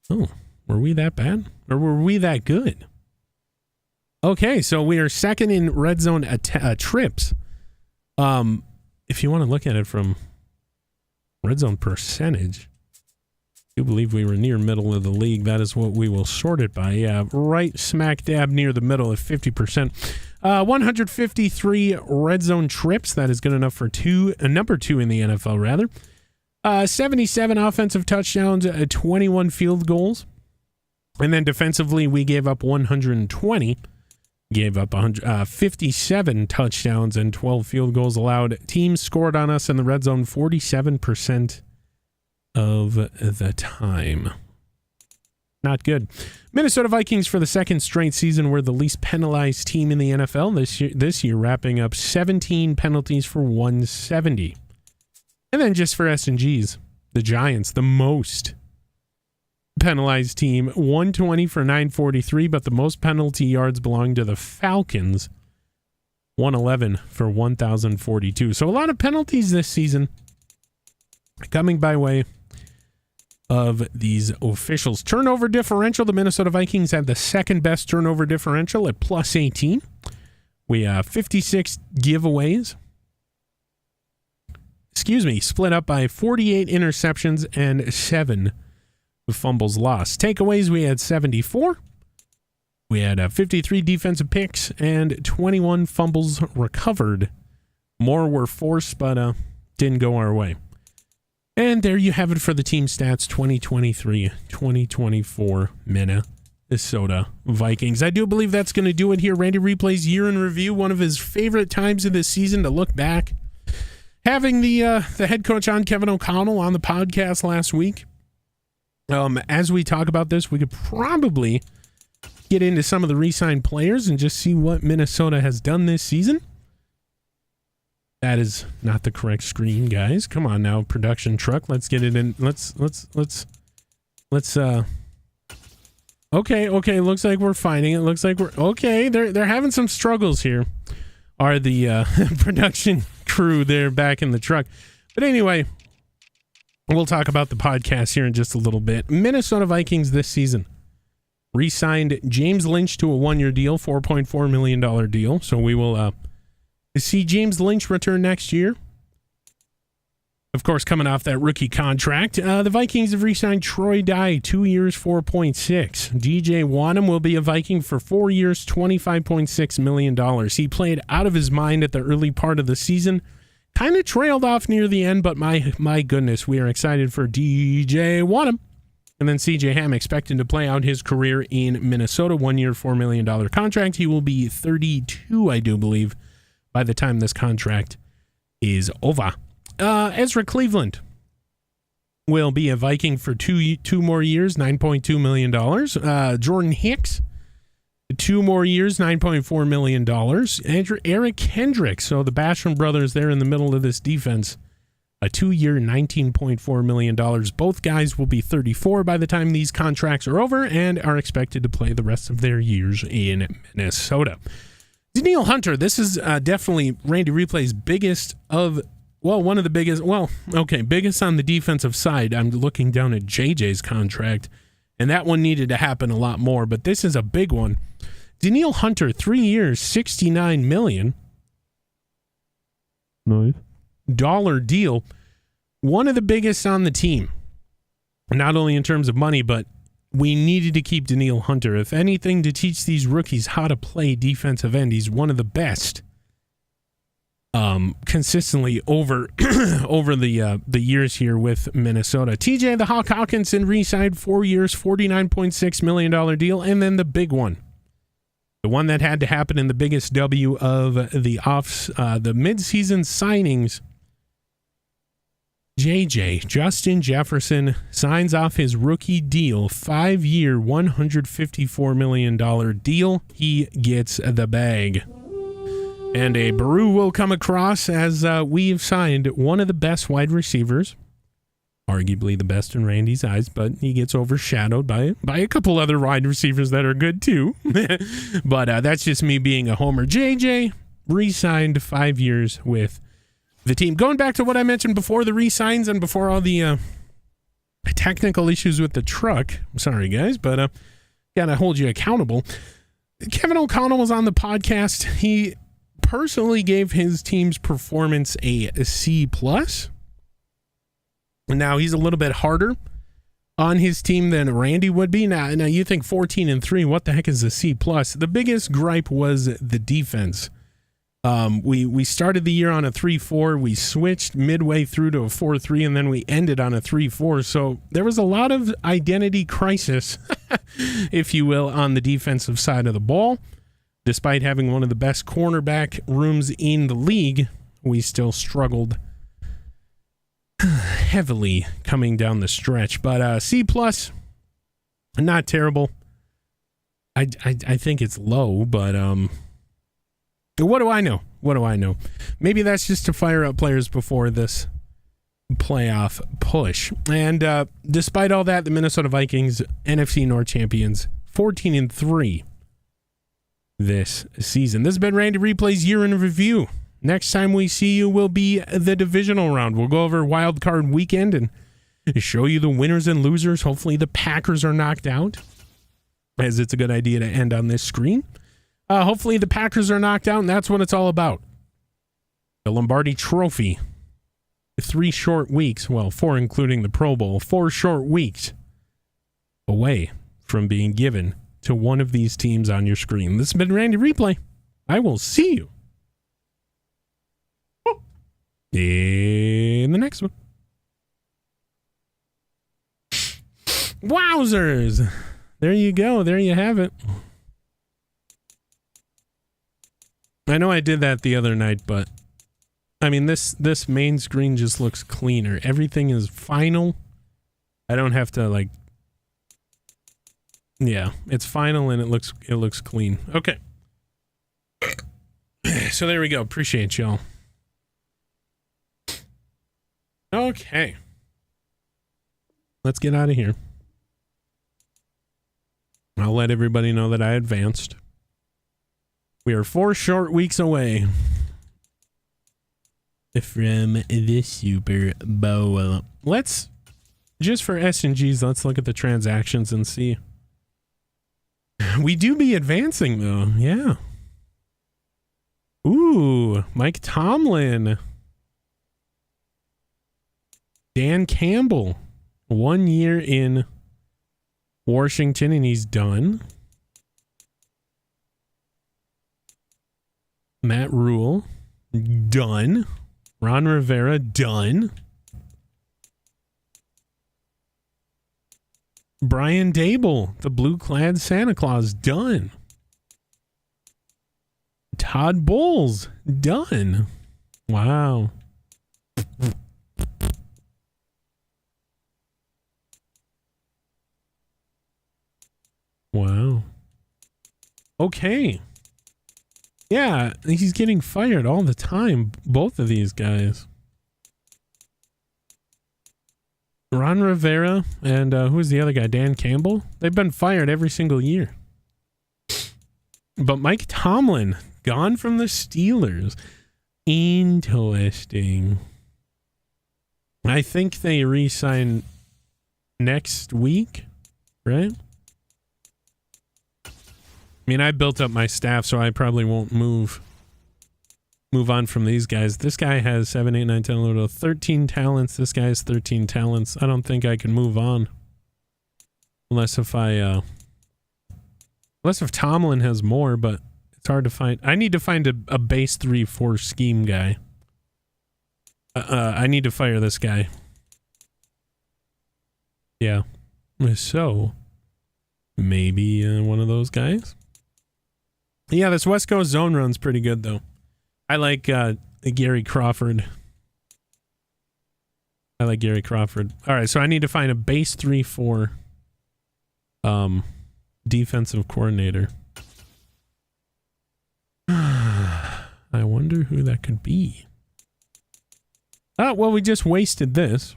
[SPEAKER 1] Oh, were we that bad? Or were we that good? Okay, so we are second in red zone trips. If you want to look at it from red zone percentage, I do believe we were near middle of the league. That is what we will sort it by. Yeah, right smack dab near the middle at 50%. 153 red zone trips. That is good enough for number 2 in the NFL, rather. 77 offensive touchdowns, 21 field goals. And then defensively, we gave up 120. Gave up 57 touchdowns and 12 field goals allowed. Teams scored on us in the red zone 47% of the time. Not good. Minnesota Vikings for the second straight season were the least penalized team in the NFL this year, wrapping up 17 penalties for 170. And then just for S&Gs, the Giants, the most penalized team, 120 for 943, but the most penalty yards belong to the Falcons, 111 for 1,042. So a lot of penalties this season coming by way of these officials. Turnover differential, the Minnesota Vikings had the second best turnover differential at plus 18. We have 56 giveaways. Split up by 48 interceptions and 7 fumbles lost. Takeaways, we had 74. We had 53 defensive picks and 21 fumbles recovered. More were forced, but didn't go our way. And there you have it for the team stats 2023-2024 Minnesota Vikings. I do believe that's going to do it here. Randy Replay's year in review, one of his favorite times of this season to look back. Having the head coach on, Kevin O'Connell, on the podcast last week. As we talk about this, we could probably get into some of the re-signed players and just see what Minnesota has done this season. That is not the correct screen, guys. Come on now, production truck. Let's get it in. Let's okay. Looks like we're finding it. Looks like we're okay. They're having some struggles here. Are the production crew there back in the truck? But anyway, we'll talk about the podcast here in just a little bit. Minnesota Vikings this season re-signed James Lynch to a 1-year deal, $4.4 million deal. So we will see James Lynch return next year. Of course, coming off that rookie contract, the Vikings have re-signed Troy Dye, 2 years, $4.6 million. DJ Wanham will be a Viking for 4 years, $25.6 million. He played out of his mind at the early part of the season. Kind of trailed off near the end, but my goodness, we are excited for DJ Wanham. And then CJ Ham expected to play out his career in Minnesota, 1 year, $4 million contract. He will be 32, I do believe, by the time this contract is over. Ezra Cleveland will be a Viking for two more years, $9.2 million. Jordan Hicks, 2 more years, $9.4 million. Eric Hendricks, so the Basham brothers there in the middle of this defense, a 2-year, $19.4 million. Both guys will be 34 by the time these contracts are over and are expected to play the rest of their years in Minnesota. Danielle Hunter, this is definitely Randy Replay's biggest of, well, one of the biggest, biggest on the defensive side. I'm looking down at JJ's contract, and that one needed to happen a lot more, but this is a big one. Danielle Hunter, 3 years, $69 million. Nice. Dollar deal. One of the biggest on the team, not only in terms of money, but we needed to keep Danielle Hunter. If anything, to teach these rookies how to play defensive end. He's one of the best consistently over the years here with Minnesota. TJ the Hawk Hawkinson re-signed 4 years, $49.6 million deal. And then the big one, the one that had to happen in the biggest W of the midseason signings. Justin Jefferson signs off his rookie deal, 5-year, $154 million deal. He gets the bag. And a Baru will come across as we've signed one of the best wide receivers, arguably the best in Randy's eyes, but he gets overshadowed by a couple other wide receivers that are good too. But that's just me being a homer. JJ re-signed 5 years with the team. Going back to what I mentioned before the re-signs and before all the technical issues with the truck. I'm sorry, guys, but gotta hold you accountable. Kevin O'Connell was on the podcast. He personally gave his team's performance a C+. Now he's a little bit harder on his team than Randy would be. Now you think 14-3, what the heck is a C+? The biggest gripe was the defense. We started the year on a 3-4. We switched midway through to a 4-3, and then we ended on a 3-4. So there was a lot of identity crisis, if you will, on the defensive side of the ball. Despite having one of the best cornerback rooms in the league, we still struggled heavily coming down the stretch. But C+, Not terrible. I think it's low, but what do I know? What do I know? Maybe that's just to fire up players before this playoff push. And despite all that, the Minnesota Vikings, NFC North champions, 14-3 this season. This has been Randy Replay's Year in Review. Next time we see you will be the divisional round. We'll go over wild card weekend and show you the winners and losers. Hopefully the Packers are knocked out, as it's a good idea to end on this screen. Hopefully the Packers are knocked out, and that's what it's all about. The Lombardi Trophy. 3 short weeks, well, 4 including the Pro Bowl, 4 short weeks away from being given to one of these teams on your screen. This has been Randy Replay. I will see you in the next one. Wowzers! There you go. There you have it. I know I did that the other night, but I mean, this main screen just looks cleaner. Everything is final. I don't have to like. Yeah, it's final and it looks clean. Okay. So there we go. Appreciate y'all. Okay. Let's get out of here. I'll let everybody know that I advanced. We are 4 short weeks away from the Super Bowl. Let's, just for S&Gs, let's look at the transactions and see. We do be advancing, though. Yeah. Ooh, Mike Tomlin. Dan Campbell. 1 year in Washington, and he's done. Matt Rule, done. Ron Rivera, done. Brian Dable, the blue-clad Santa Claus, done. Todd Bowles, done. Wow. Wow. Okay. Yeah, he's getting fired all the time, both of these guys. Ron Rivera and who's the other guy? Dan Campbell? They've been fired every single year. But Mike Tomlin, gone from the Steelers. Interesting. I think they re-sign next week, right? I mean, I built up my staff, so I probably won't move on from these guys. This guy has 7, 8, 9, 10, 11, 13 talents. This guy has 13 talents. I don't think I can move on. Unless if Tomlin has more, but it's hard to find. I need to find a base 3-4 scheme guy. I need to fire this guy. Yeah. So, maybe one of those guys. Yeah, this West Coast zone run's pretty good, though. I like Gary Crawford. I like Gary Crawford. All right, so I need to find a base 3-4 defensive coordinator. I wonder who that could be. Oh, well, we just wasted this.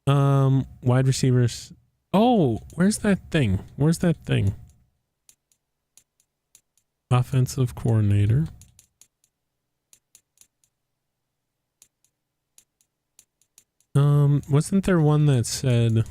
[SPEAKER 1] Wide receivers. Oh, where's that thing? Where's that thing? Offensive coordinator. Wasn't there one that said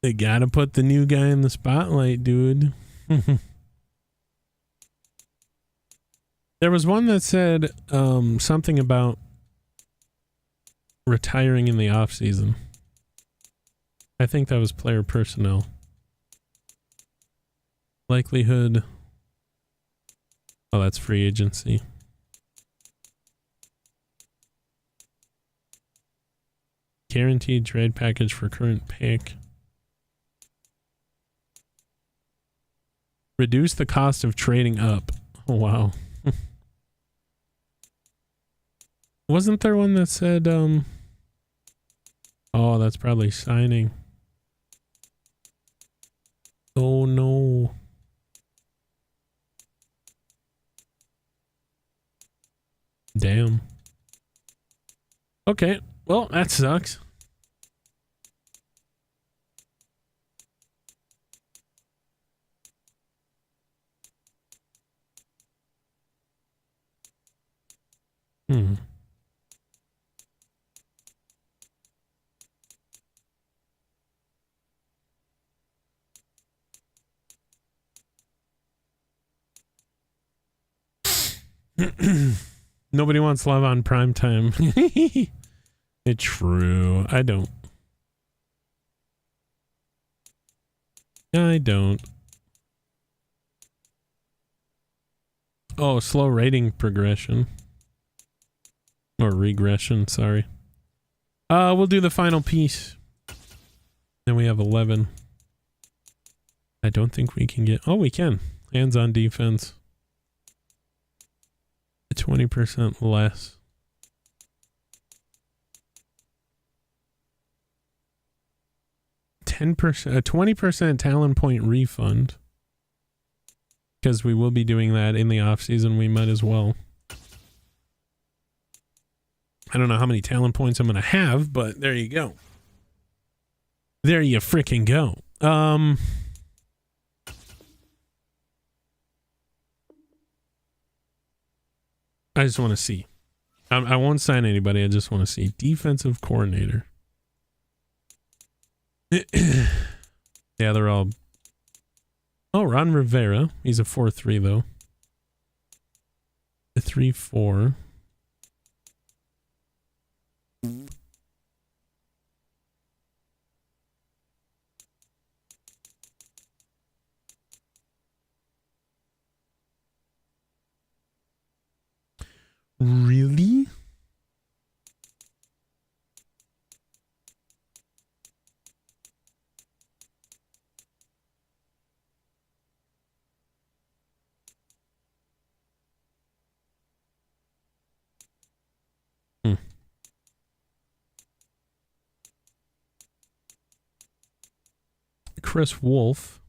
[SPEAKER 1] they gotta put the new guy in the spotlight, dude. There was one that said something about retiring in the off season. I think that was player personnel. Likelihood. Oh, that's free agency. Guaranteed trade package for current pick. Reduce the cost of trading up. Oh, wow. Wasn't there one that said, oh, that's probably signing. Oh, no. Damn. Okay. Well, that sucks. Hmm. Nobody wants love on prime time. It's true. I don't. Oh, slow rating progression. Or regression, sorry. We'll do the final piece. Then we have 11. I don't think we can get... Oh, we can. Hands on defense. 20% less. 10%, a 20% talent point refund. Because we will be doing that in the off season, we might as well. I don't know how many talent points I'm going to have, but there you go. There you freaking go. I just want to see. I won't sign anybody. I just want to see. Defensive coordinator. Yeah, they're all... Oh, Ron Rivera. He's a 4-3, though. A 3-4. Really? Chris Wolf.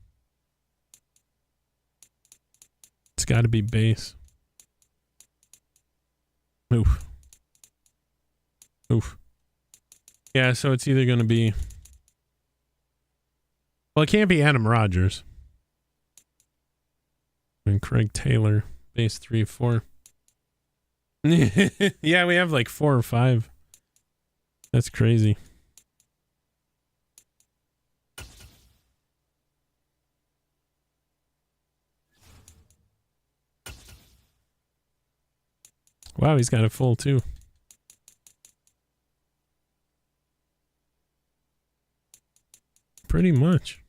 [SPEAKER 1] It's got to be base. Oof. Oof. Yeah, so it's either going to be... Well, it can't be Adam Rodgers. And Craig Taylor, base 3-4. Yeah, we have like 4 or 5. That's crazy. Wow, he's got it full too. Pretty much.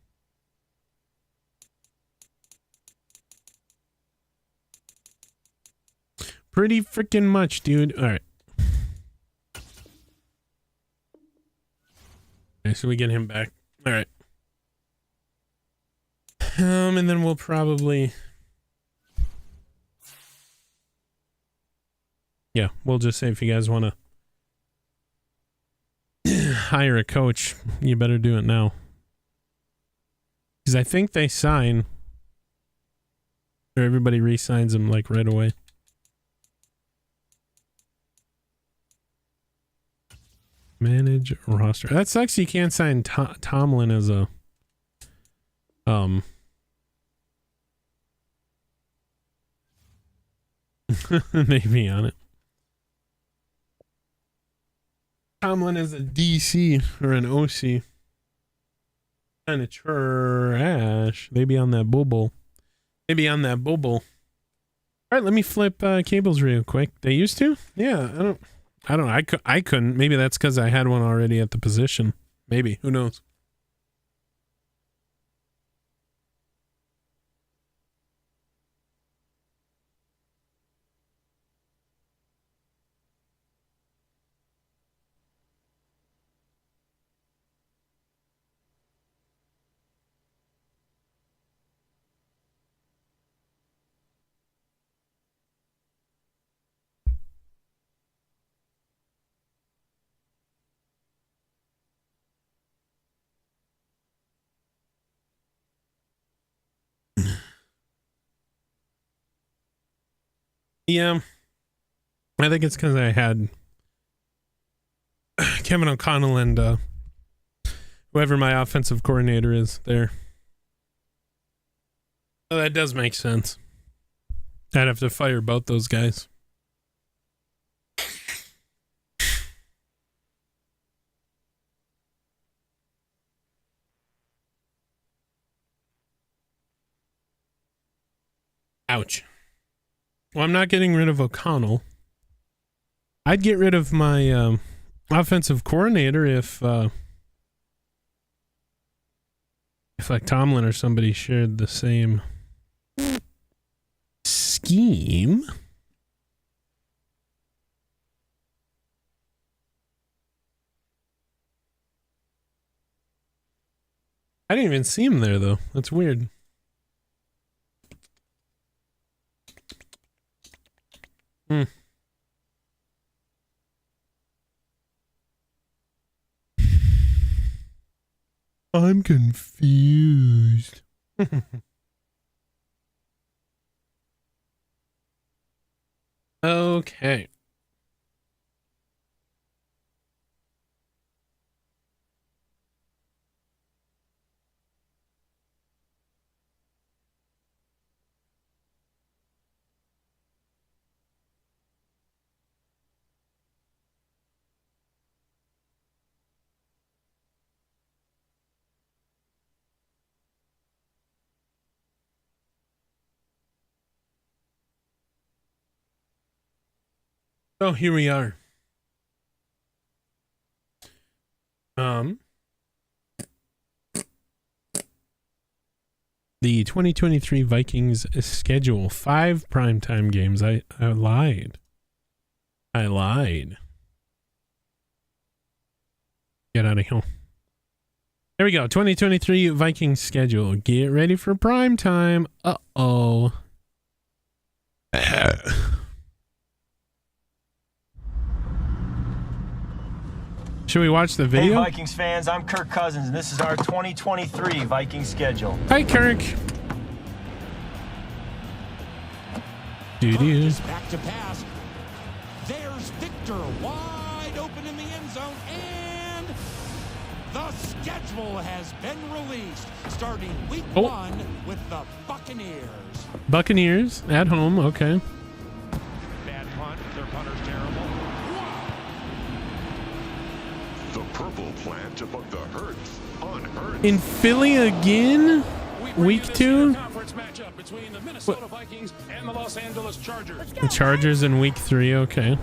[SPEAKER 1] Pretty freaking much, dude. All right. Okay, so we get him back. All right. And then we'll probably... Yeah, we'll just say if you guys want to hire a coach, you better do it now. Because I think they sign, or everybody re-signs them like right away. Manage roster. That sucks. You can't sign Tomlin as a maybe on it. Tomlin as a DC or an OC. Kind of trash. They be on that bubble. They be on that bubble. All right, let me flip cables real quick. They used to? Yeah, I don't know. I couldn't. Maybe that's because I had one already at the position. Maybe. Who knows? Yeah. I think it's because I had Kevin O'Connell and whoever my offensive coordinator is there. Oh, that does make sense. I'd have to fire both those guys. Ouch. Well, I'm not getting rid of O'Connell. I'd get rid of my offensive coordinator if like Tomlin or somebody shared the same scheme. I didn't even see him there though. That's weird. I'm confused. Okay. So here we are. The 2023 Vikings schedule 5 primetime games. I lied. I lied. Get out of here. There we go. 2023 Vikings schedule. Get ready for primetime. Uh-oh. Should we watch the video?
[SPEAKER 2] Hey Vikings fans, I'm Kirk Cousins, and this is our 2023 Vikings schedule.
[SPEAKER 1] Hi, Kirk. Doo-doo.
[SPEAKER 3] Back to pass. There's Victor wide open in the end zone, and the schedule has been released, starting week 1 with the Buccaneers.
[SPEAKER 1] Buccaneers at home, okay.
[SPEAKER 3] Bad punt, their punter's terrible.
[SPEAKER 4] The purple plant above the Hurts on Hurts.
[SPEAKER 1] In Philly again? Week 2?
[SPEAKER 3] Conference matchup between the Minnesota Vikings and the Los Angeles Chargers.
[SPEAKER 1] The Chargers in week 3, okay.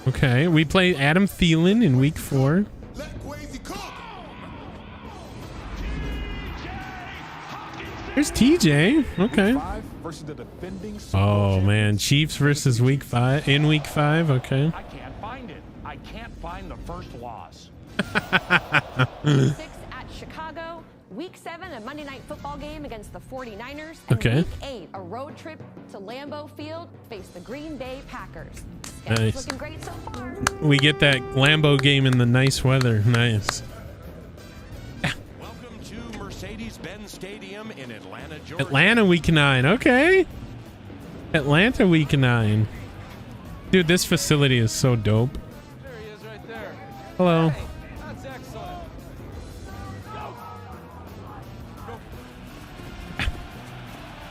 [SPEAKER 1] Okay, we play Adam Thielen in week 4. Here's TJ, okay. Oh man, Chiefs versus week 5 in week 5, okay.
[SPEAKER 3] I can't find it. I can't find the first loss.
[SPEAKER 5] 6 at Chicago. Week 7, a Monday night football game against the 49ers. And
[SPEAKER 1] okay.
[SPEAKER 5] Week 8, a road trip to Lambeau Field, face the Green Bay Packers.
[SPEAKER 1] Nice.
[SPEAKER 5] Looking great so far.
[SPEAKER 1] We get that Lambeau game in the nice weather. Nice.
[SPEAKER 3] Welcome to Mercedes-Benz Stadium in Atlanta, Georgia.
[SPEAKER 1] Atlanta week 9, okay. Atlanta week 9. Dude, this facility is so dope.
[SPEAKER 6] There he is right there.
[SPEAKER 1] Hello.
[SPEAKER 6] Hey, that's excellent.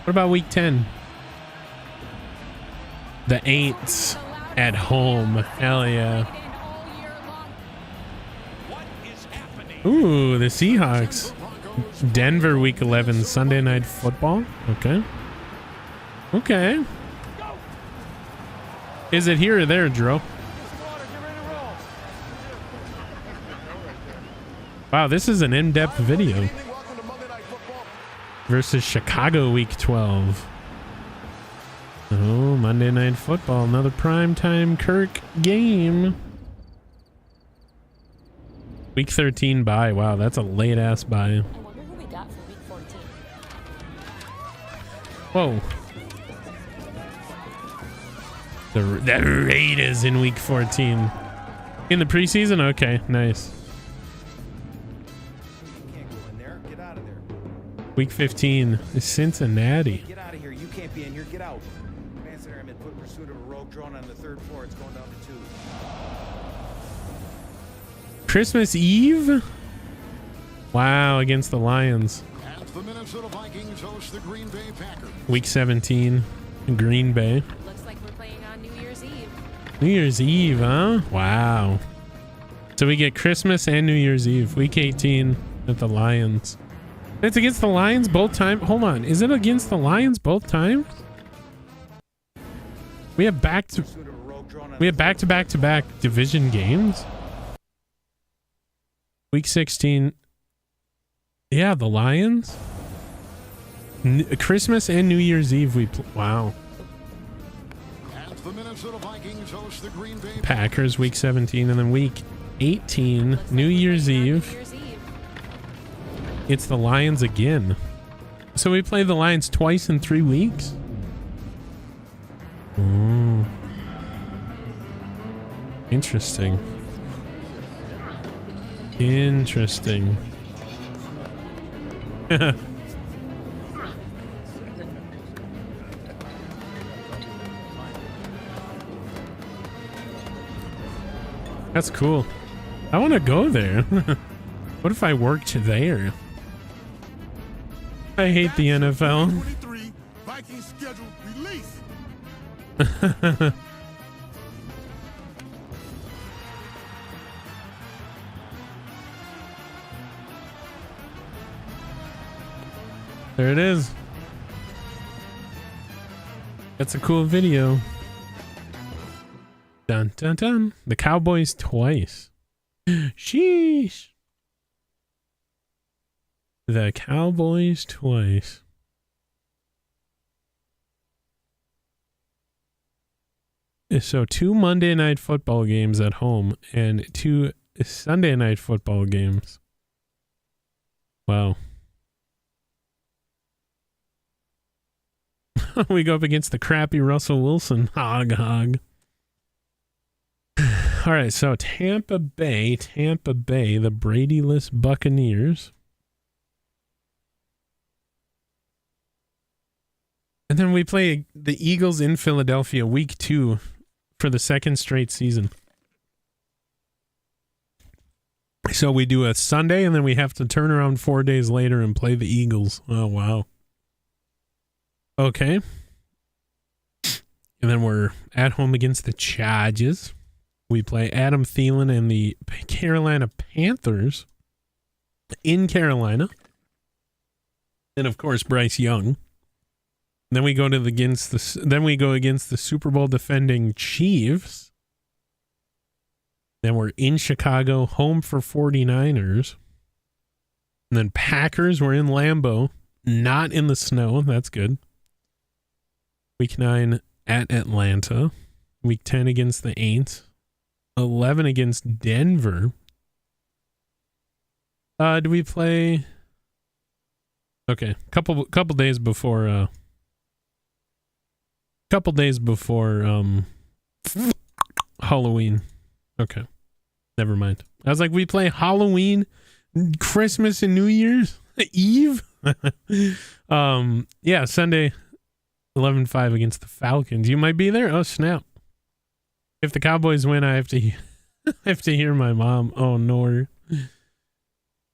[SPEAKER 1] What about week 10? The Aints at home. Hell yeah. Ooh, the Seahawks. Denver week 11, Sunday Night Football. Okay. Okay. Is it here or there, Dro? Wow, this is an in-depth video. Versus Chicago week 12. Oh, Monday Night Football. Another primetime Kirk game. Week 13 bye. Wow, that's a late-ass bye.
[SPEAKER 5] I wonder who we got for week 14.
[SPEAKER 1] Whoa. The Raiders in week 14. In the preseason? Okay, nice.
[SPEAKER 2] Can't go in there. Get
[SPEAKER 1] Week 15 is Cincinnati.
[SPEAKER 7] Get out of here. You can't be in here. Get out. Man Center have been put in pursuit of a rogue drone on the 3rd floor. It's going down to 2.
[SPEAKER 1] Christmas Eve? Wow, against the Lions.
[SPEAKER 8] As the Minnesota Vikings host the Green Bay Packers.
[SPEAKER 1] Week 17 in Green Bay.
[SPEAKER 5] Looks like we're playing on New Year's Eve.
[SPEAKER 1] New Year's Eve, huh? Wow. So we get Christmas and New Year's Eve. Week 18 at the Lions. It's against the Lions both times. Hold on. Is it against the Lions both times? We have back to back division games. Week 16. Yeah, the Lions. Christmas and New Year's Eve wow.
[SPEAKER 8] As the Minnesota Vikings host the Green Bay
[SPEAKER 1] Packers week 17 and then week 18 New Year's Eve. It's the Lions again. So we play the Lions twice in 3 weeks. Ooh. Interesting. Interesting. That's cool. I want to go there. What if I worked there? I hate the NFL.
[SPEAKER 8] Vikings schedule release.
[SPEAKER 1] There it is. That's a cool video. Dun dun dun. The Cowboys twice. Sheesh. The Cowboys twice. So 2 Monday night football games at home and 2 Sunday night football games. Wow. We go up against the crappy Russell Wilson. Hog. All right, so Tampa Bay, the Brady-less Buccaneers. And then we play the Eagles in Philadelphia week 2 for the 2nd straight season. So we do a Sunday and then we have to turn around 4 days later and play the Eagles. Oh, wow. Okay. And then we're at home against the Chargers. We play Adam Thielen and the Carolina Panthers in Carolina. And of course, Bryce Young. Then we go against the Super Bowl defending Chiefs. Then we're in Chicago, home for 49ers. And then Packers, we're in Lambeau, not in the snow. That's good. Week 9 at Atlanta. Week 10 against the Aints. 11 against Denver. Do we play? Okay, couple days before Halloween. Okay, never mind. I was like, we play Halloween, Christmas, and New Year's Eve. Yeah, Sunday, 11-5 against the Falcons. You might be there. Oh snap! If the Cowboys win, I have to hear my mom. Oh no.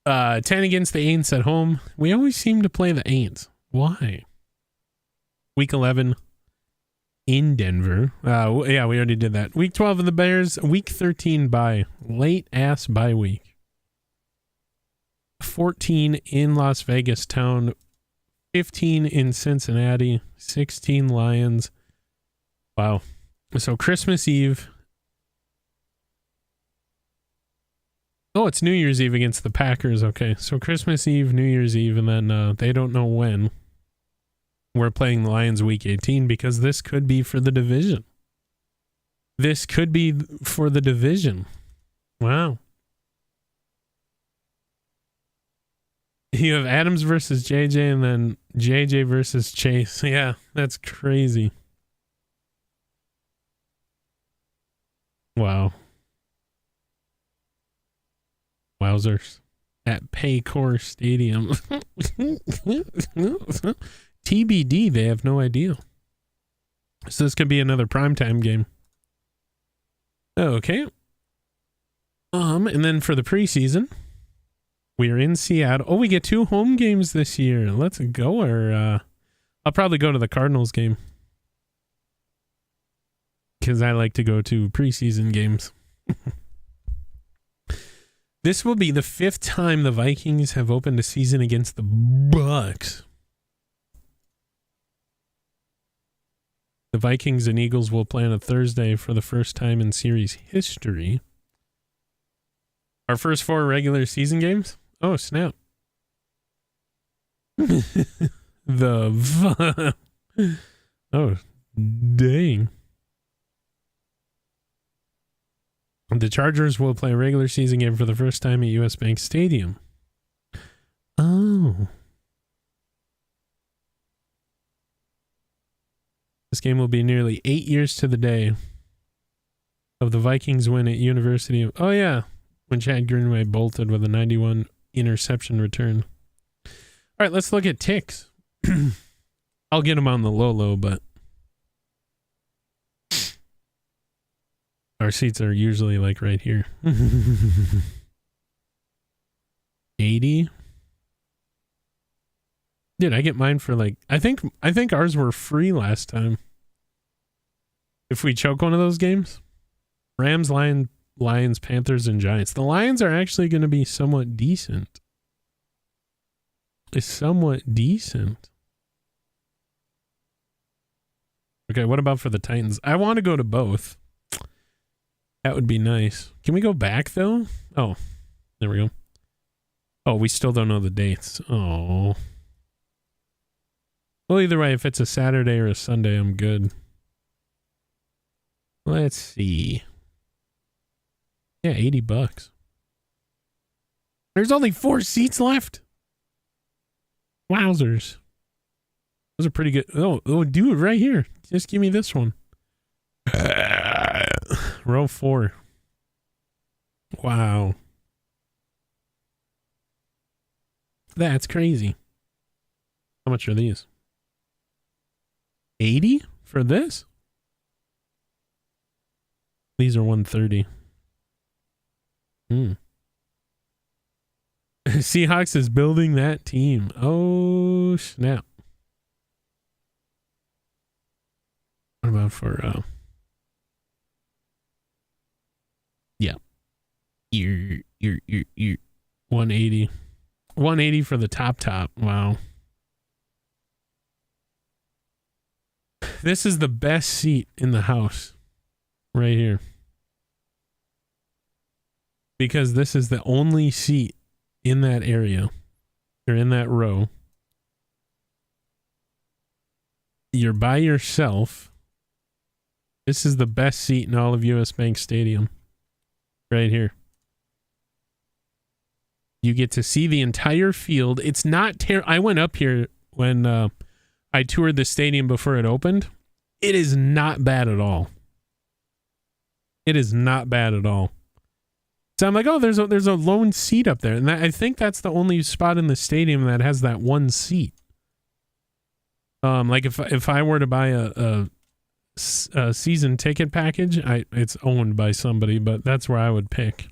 [SPEAKER 1] 10 against the Aints at home. We always seem to play the Aints. Why? Week 11 in Denver. Yeah, we already did that. Week 12 of the Bears. Week 13 bye. Late ass bye week. 14 in Las Vegas town. 15 in Cincinnati. 16 Lions. Wow. So Christmas Eve. Oh, it's New Year's Eve against the Packers. Okay, so Christmas Eve, New Year's Eve, and then they don't know when. We're playing the Lions week 18 because this could be for the division. This could be for the division. Wow. You have Adams versus JJ and then JJ versus Chase. Yeah, that's crazy. Wow. Wowzers. at Paycor Stadium. TBD, they have no idea. So this could be another primetime game. Okay. And then for the preseason, we are in Seattle. Oh, we get 2 home games this year. Let's go. Or I'll probably go to the Cardinals game because I like to go to preseason games. This will be the 5th time the Vikings have opened a season against the Bucks. The Vikings and Eagles will play on a Thursday for the first time in series history. Our first 4 regular season games? Oh, snap. Oh, dang. The Chargers will play a regular season game for the first time at US Bank Stadium. Oh. This game will be nearly 8 years to the day of the Vikings win at University of... Oh, yeah. When Chad Greenway bolted with a 91 interception return. All right, let's look at ticks. I'll get them on the low, but... Our seats are usually like right here. 80. Dude, I get mine for like I think ours were free last time. If we choke one of those games. Rams, Lions, Panthers, and Giants. The Lions are actually going to be somewhat decent. It's somewhat decent. Okay, what about for the Titans? I want to go to both. That would be nice. Can we go back, though? Oh, there we go. Oh, we still don't know the dates. Oh. Well, either way, if it's a Saturday or a Sunday, I'm good. Let's see. Yeah, $80. There's only 4 seats left. Wowzers. Those are pretty good. Oh, dude, right here. Just give me this one. Row 4. Wow. That's crazy. How much are these? 80 for this? These are 130. Seahawks is building that team. Oh, snap. What about for yeah. You're 180. 180 for the top. Wow. This is the best seat in the house. Right here. Because this is the only seat in that area. Or in that row. You're by yourself. This is the best seat in all of US Bank Stadium. Right here. You get to see the entire field. It's not I went up here when I toured the stadium before it opened. It is not bad at all. It is not bad at all. So I'm like, oh, there's a lone seat up there. And I think that's the only spot in the stadium that has that one seat. Like if I were to buy a season ticket package, it's owned by somebody, but that's where I would pick.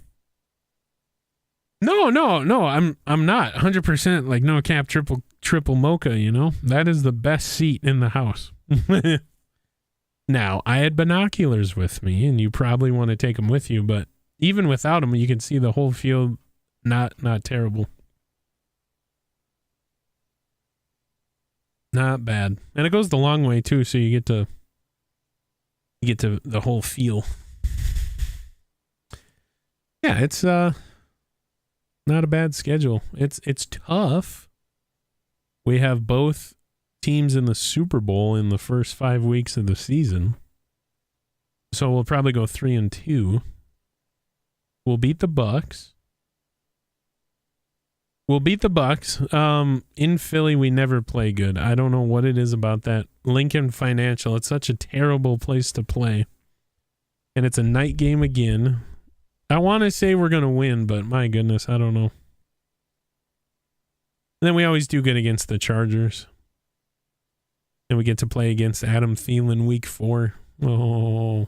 [SPEAKER 1] No, I'm not 100% like no cap triple mocha, you know. That is the best seat in the house. Now, I had binoculars with me, and you probably want to take them with you, but even without them, you can see the whole field. Not terrible. Not bad. And it goes the long way too, so you get to the whole feel. Yeah, it's not a bad schedule. It's tough. We have both teams in the Super Bowl in the first 5 weeks of the season. So we'll probably go 3-2. We'll beat the Bucks. In Philly, we never play good. I don't know what it is about that. Lincoln Financial, it's such a terrible place to play. And it's a night game again. I want to say we're going to win, but my goodness, I don't know. And then we always do good against the Chargers. And we get to play against Adam Thielen week 4. Oh.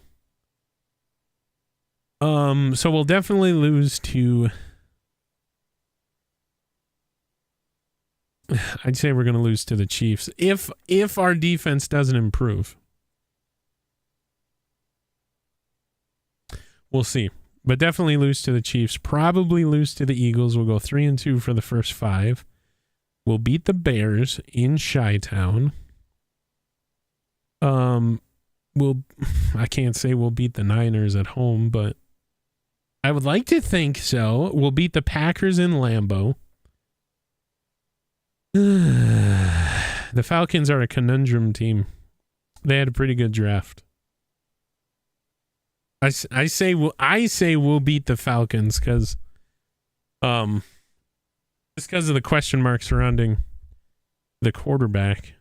[SPEAKER 1] So we'll definitely lose to... I'd say we're going to lose to the Chiefs if our defense doesn't improve. We'll see. But definitely lose to the Chiefs. Probably lose to the Eagles. We'll go 3-2 for the first 5. We'll beat the Bears in Chi-Town. I can't say we'll beat the Niners at home, but I would like to think so. We'll beat the Packers in Lambeau. The Falcons are a conundrum team. They had a pretty good draft. I say we'll beat the Falcons because just because of the question mark surrounding the quarterback,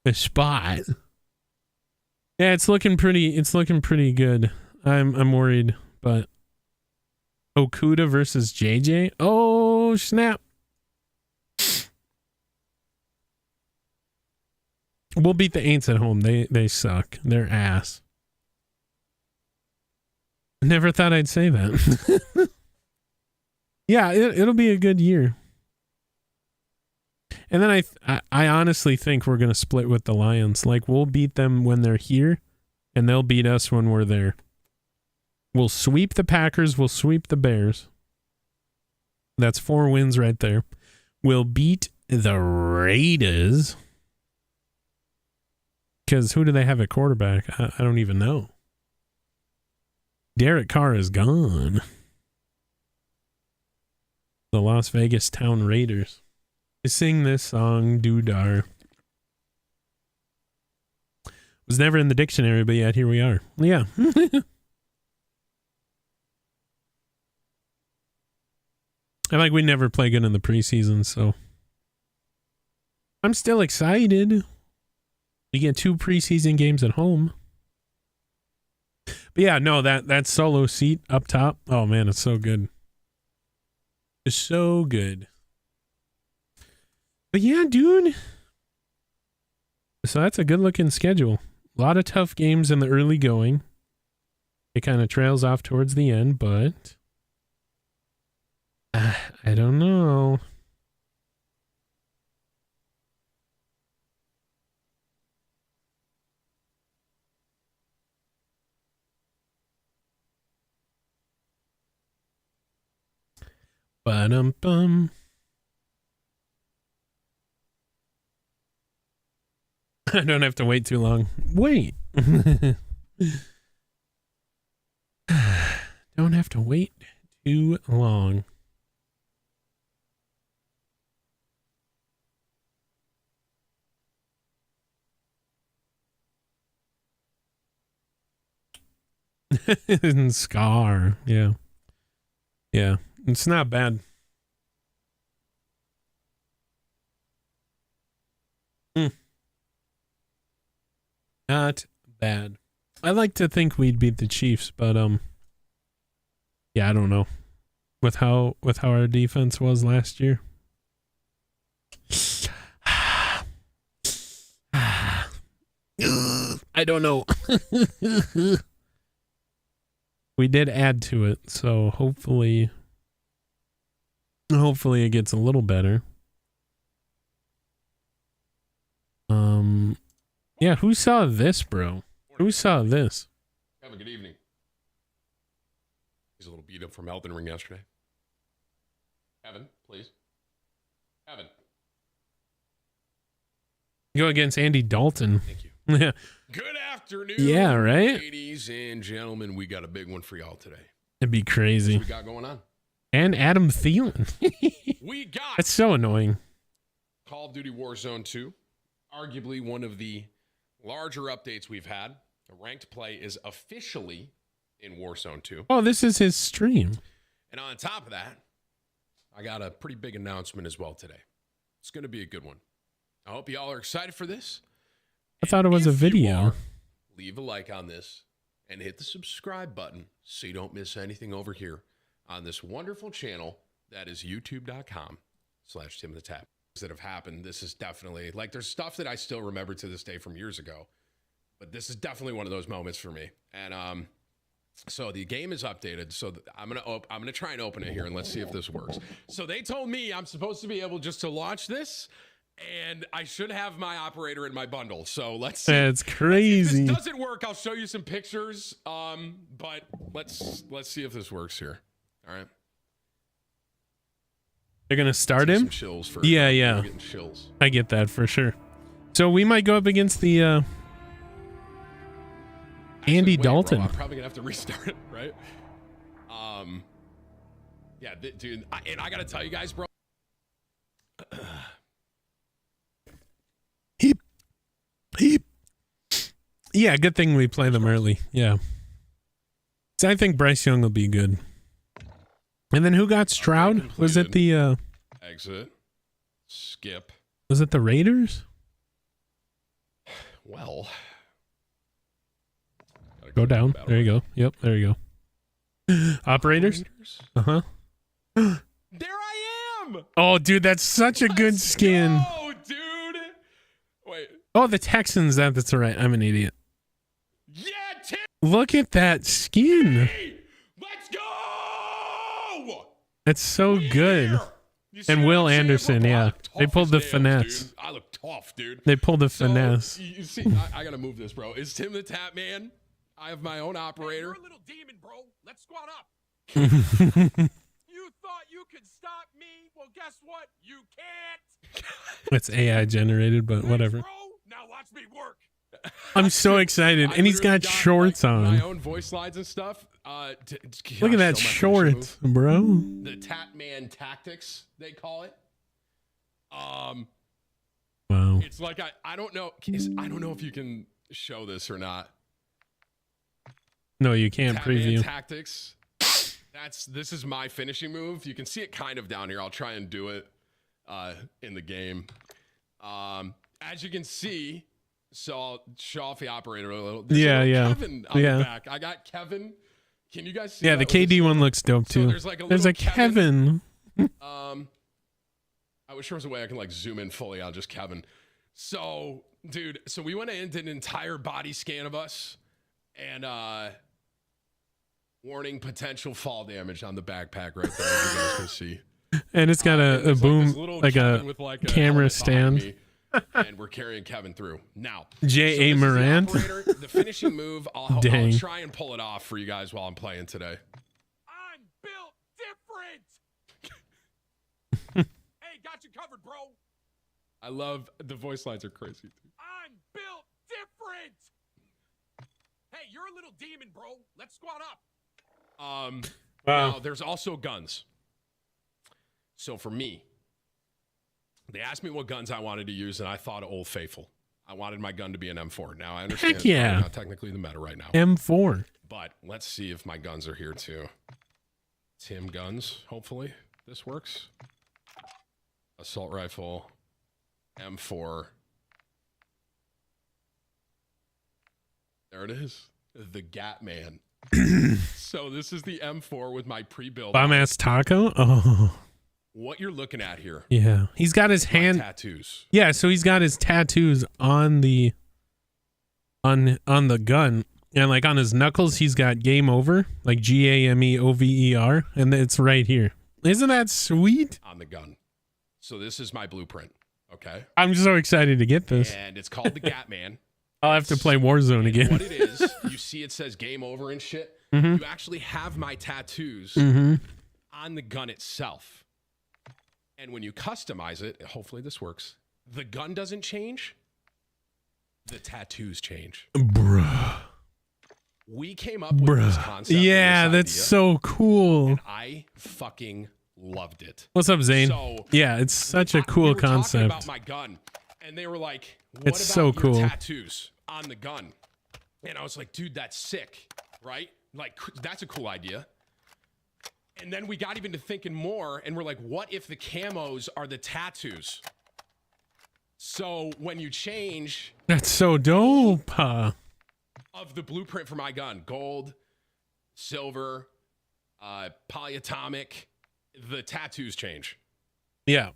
[SPEAKER 1] the spot. Yeah, it's looking pretty good. I'm worried, but Okuda versus JJ. Oh, snap. We'll beat the Aints at home. They suck. They're ass. Never thought I'd say that. Yeah, it'll be a good year. And then I honestly think we're going to split with the Lions. Like, we'll beat them when they're here, and they'll beat us when we're there. We'll sweep the Packers. We'll sweep the Bears. That's 4 wins right there. We'll beat the Raiders. Because who do they have at quarterback? I don't even know. Derek Carr is gone. The Las Vegas Town Raiders. I sing this song, Doodar. Was never in the dictionary, but yet here we are. Yeah. We never play good in the preseason, so I'm still excited. We get 2 preseason games at home. But yeah, no, that solo seat up top. Oh man, it's so good. It's so good. But yeah, dude. So that's a good looking schedule. A lot of tough games in the early going. It kind of trails off towards the end, but I don't know. Ba-dum-bum. I don't have to wait too long. Wait. Don't have to wait too long. Scar. Yeah. Yeah. It's not bad. Not bad. I like to think we'd beat the Chiefs, but yeah, I don't know. With how our defense was last year. I don't know. We did add to it, so hopefully it gets a little better. Yeah, who saw this, bro? Who saw this?
[SPEAKER 9] Have a good evening. He's a little beat up from Elden Ring yesterday. Evan, please. Evan.
[SPEAKER 1] Go against Andy Dalton.
[SPEAKER 9] Thank you.
[SPEAKER 1] Yeah.
[SPEAKER 9] Good afternoon.
[SPEAKER 1] Yeah, right?
[SPEAKER 9] Ladies and gentlemen, we got a big one for y'all today.
[SPEAKER 1] It'd be crazy.
[SPEAKER 9] What we got going on?
[SPEAKER 1] And Adam Thielen.
[SPEAKER 9] We got
[SPEAKER 1] That's so annoying.
[SPEAKER 9] Call of Duty Warzone 2. Arguably one of the larger updates we've had. The ranked play is officially in Warzone 2.
[SPEAKER 1] Oh, this is his stream.
[SPEAKER 9] And on top of that, I got a pretty big announcement as well today. It's going to be a good one. I hope y'all are excited for this.
[SPEAKER 1] I thought it was a video.
[SPEAKER 9] Leave a like on this and hit the subscribe button so you don't miss anything over here on this wonderful channel that is youtube.com/TimTheTap. that have happened, this is definitely like there's stuff that I still remember to this day from years ago, but this is definitely one of those moments for me. And so the game is updated. So I'm gonna try and open it here and let's see if this works. So they told me I'm supposed to be able just to launch this, and I should have my operator in my bundle. So let's see.
[SPEAKER 1] That's crazy.
[SPEAKER 9] If this doesn't work, I'll show you some pictures. But let's see if this works here. All right.
[SPEAKER 1] They're gonna start him.
[SPEAKER 9] Some chills first.
[SPEAKER 1] Yeah,
[SPEAKER 9] I'm
[SPEAKER 1] yeah.
[SPEAKER 9] getting chills.
[SPEAKER 1] I get that for sure. So we might go up against the Andy
[SPEAKER 9] Wait,
[SPEAKER 1] Dalton.
[SPEAKER 9] Bro, I'm probably gonna have to restart it, right? Yeah, dude. And I gotta tell you guys, bro.
[SPEAKER 1] Heap. Yeah, good thing we play them early. Yeah. So I think Bryce Young will be good. And then who got Stroud? Was it the
[SPEAKER 9] exit? Skip.
[SPEAKER 1] Was it the Raiders?
[SPEAKER 9] Well,
[SPEAKER 1] go down. There you go. Yep, there you go. Operators? Uh-huh.
[SPEAKER 9] There I am.
[SPEAKER 1] Oh, dude, that's such a good skin.
[SPEAKER 9] Oh, dude. Wait.
[SPEAKER 1] Oh, the Texans. That's all right. I'm an idiot.
[SPEAKER 9] Yeah,
[SPEAKER 1] look at that skin.
[SPEAKER 9] Let's go.
[SPEAKER 1] That's so good. And Will Anderson, yeah. They pulled the finesse.
[SPEAKER 9] Dude. I look tough, dude.
[SPEAKER 1] They pulled the finesse.
[SPEAKER 9] You see, I gotta move this, bro. Is Tim the Tap Man? I have my own operator.
[SPEAKER 3] Hey, you're a little demon, bro. Let's squat up. You thought you could stop me? Well, guess what? You can't.
[SPEAKER 1] It's AI generated, but whatever.
[SPEAKER 3] Bro, now watch me work.
[SPEAKER 1] I'm so excited. And he's got shorts on.
[SPEAKER 9] My own voice slides and stuff.
[SPEAKER 1] Look at that shorts, bro.
[SPEAKER 9] The Tap Man tactics, they call it.
[SPEAKER 1] Wow.
[SPEAKER 9] It's like I don't know. I don't know if you can show this or not.
[SPEAKER 1] No, you can't preview.
[SPEAKER 9] Tactics. This is my finishing move. You can see it kind of down here. I'll try and do it in the game. As you can see, so I'll show off the operator a little. There's
[SPEAKER 1] yeah.
[SPEAKER 9] Kevin on the back. I got Kevin. Can you guys see?
[SPEAKER 1] Yeah, the KD one looks dope too.
[SPEAKER 9] So there's like
[SPEAKER 1] a Kevin.
[SPEAKER 9] I wish there was a way I can like zoom in fully on just Kevin. So, dude, we went in and did an entire body scan of us, and warning potential fall damage on the backpack right there. You guys can see.
[SPEAKER 1] And it's got a boom, like a camera stand.
[SPEAKER 9] And we're carrying Kevin through. Now,
[SPEAKER 1] J.A. Morant.
[SPEAKER 9] The finishing move, I'll try and pull it off for you guys while I'm playing today.
[SPEAKER 3] I'm built different. Hey, got you covered, bro.
[SPEAKER 9] I love the voice lines are crazy. Dude.
[SPEAKER 3] I'm built different. Hey, you're a little demon, bro. Let's squat up.
[SPEAKER 1] Wow.
[SPEAKER 9] Now, there's also guns. So for me, they asked me what guns I wanted to use, and I thought of Old Faithful. I wanted my gun to be an M4. Now, I understand
[SPEAKER 1] Heck yeah.
[SPEAKER 9] it's not technically the meta right now.
[SPEAKER 1] M4.
[SPEAKER 9] But let's see if my guns are here too. Tim guns, hopefully this works. Assault rifle, M4. There it is. The Gat Man. So this is the M4 with my pre-built.
[SPEAKER 1] Bomb ass taco? Oh.
[SPEAKER 9] What you're looking at here.
[SPEAKER 1] Yeah. He's got his hand
[SPEAKER 9] tattoos.
[SPEAKER 1] Yeah, so he's got his tattoos on the gun. And like on his knuckles, he's got game over, like GAMEOVER, and it's right here. Isn't that sweet?
[SPEAKER 9] On the gun. So this is my blueprint. Okay.
[SPEAKER 1] I'm so excited to get this.
[SPEAKER 9] And it's called the Gat Man.
[SPEAKER 1] I'll have to play Warzone again.
[SPEAKER 9] What it is, you see it says game over and shit.
[SPEAKER 1] Mm-hmm.
[SPEAKER 9] You actually have my tattoos on the gun itself. And when you customize it, hopefully this works, the gun doesn't change. The tattoos change.
[SPEAKER 1] Bruh.
[SPEAKER 9] We came up with this concept.
[SPEAKER 1] Yeah, that's so cool.
[SPEAKER 9] And I fucking loved it.
[SPEAKER 1] What's up, Zane?
[SPEAKER 9] So,
[SPEAKER 1] yeah, it's such a cool concept.
[SPEAKER 9] About my gun, and they were like, "What
[SPEAKER 1] it's
[SPEAKER 9] about
[SPEAKER 1] so
[SPEAKER 9] your
[SPEAKER 1] cool.
[SPEAKER 9] tattoos on the gun?" And I was like, "Dude, that's sick, right? Like, that's a cool idea." And then we got even to thinking more, and we're like, "What if the camos are the tattoos?" So when you change,
[SPEAKER 1] that's so dope.
[SPEAKER 9] Of the blueprint for my gun, gold, silver, polyatomic, the tattoos change.
[SPEAKER 1] Yeah.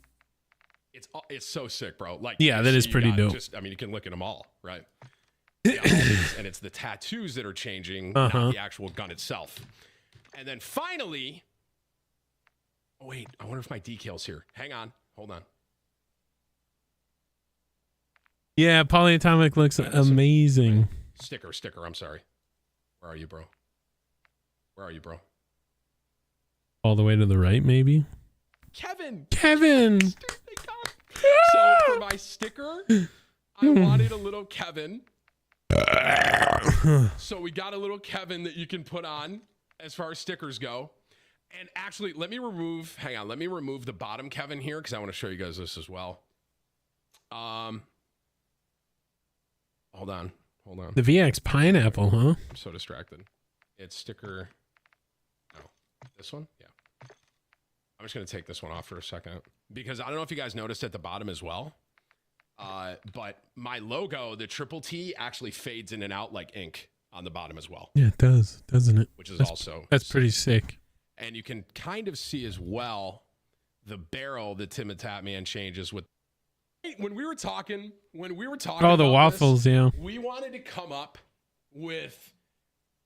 [SPEAKER 9] It's so sick, bro. Like,
[SPEAKER 1] Yeah, that is pretty dope.
[SPEAKER 9] I mean, you can look at them all, right? Yeah, all these, and it's the tattoos that are changing, not the actual gun itself. And then finally, oh wait, I wonder if my decal's here. Hang on, hold on.
[SPEAKER 1] Yeah, polyatomic looks amazing.
[SPEAKER 9] Sticker. I'm sorry. Where are you, bro?
[SPEAKER 1] All the way to the right, maybe.
[SPEAKER 9] Kevin.
[SPEAKER 1] Ah!
[SPEAKER 9] So for my sticker, I wanted a little Kevin. So we got a little Kevin that you can put on as far as stickers go. And actually, let me remove the bottom Kevin here because I want to show you guys this as well. Hold on.
[SPEAKER 1] The VX pineapple, huh?
[SPEAKER 9] I'm so distracted. It's sticker. No, this one? Yeah. I'm just going to take this one off for a second because I don't know if you guys noticed at the bottom as well. But my logo, the triple T, actually fades in and out like ink on the bottom as well.
[SPEAKER 1] Yeah, it does, doesn't it?
[SPEAKER 9] Which is
[SPEAKER 1] that's pretty sick.
[SPEAKER 9] And you can kind of see as well the barrel that Tim and Tatman changes with. When we were talking.
[SPEAKER 1] Oh, the waffles, yeah.
[SPEAKER 9] We wanted to come up with.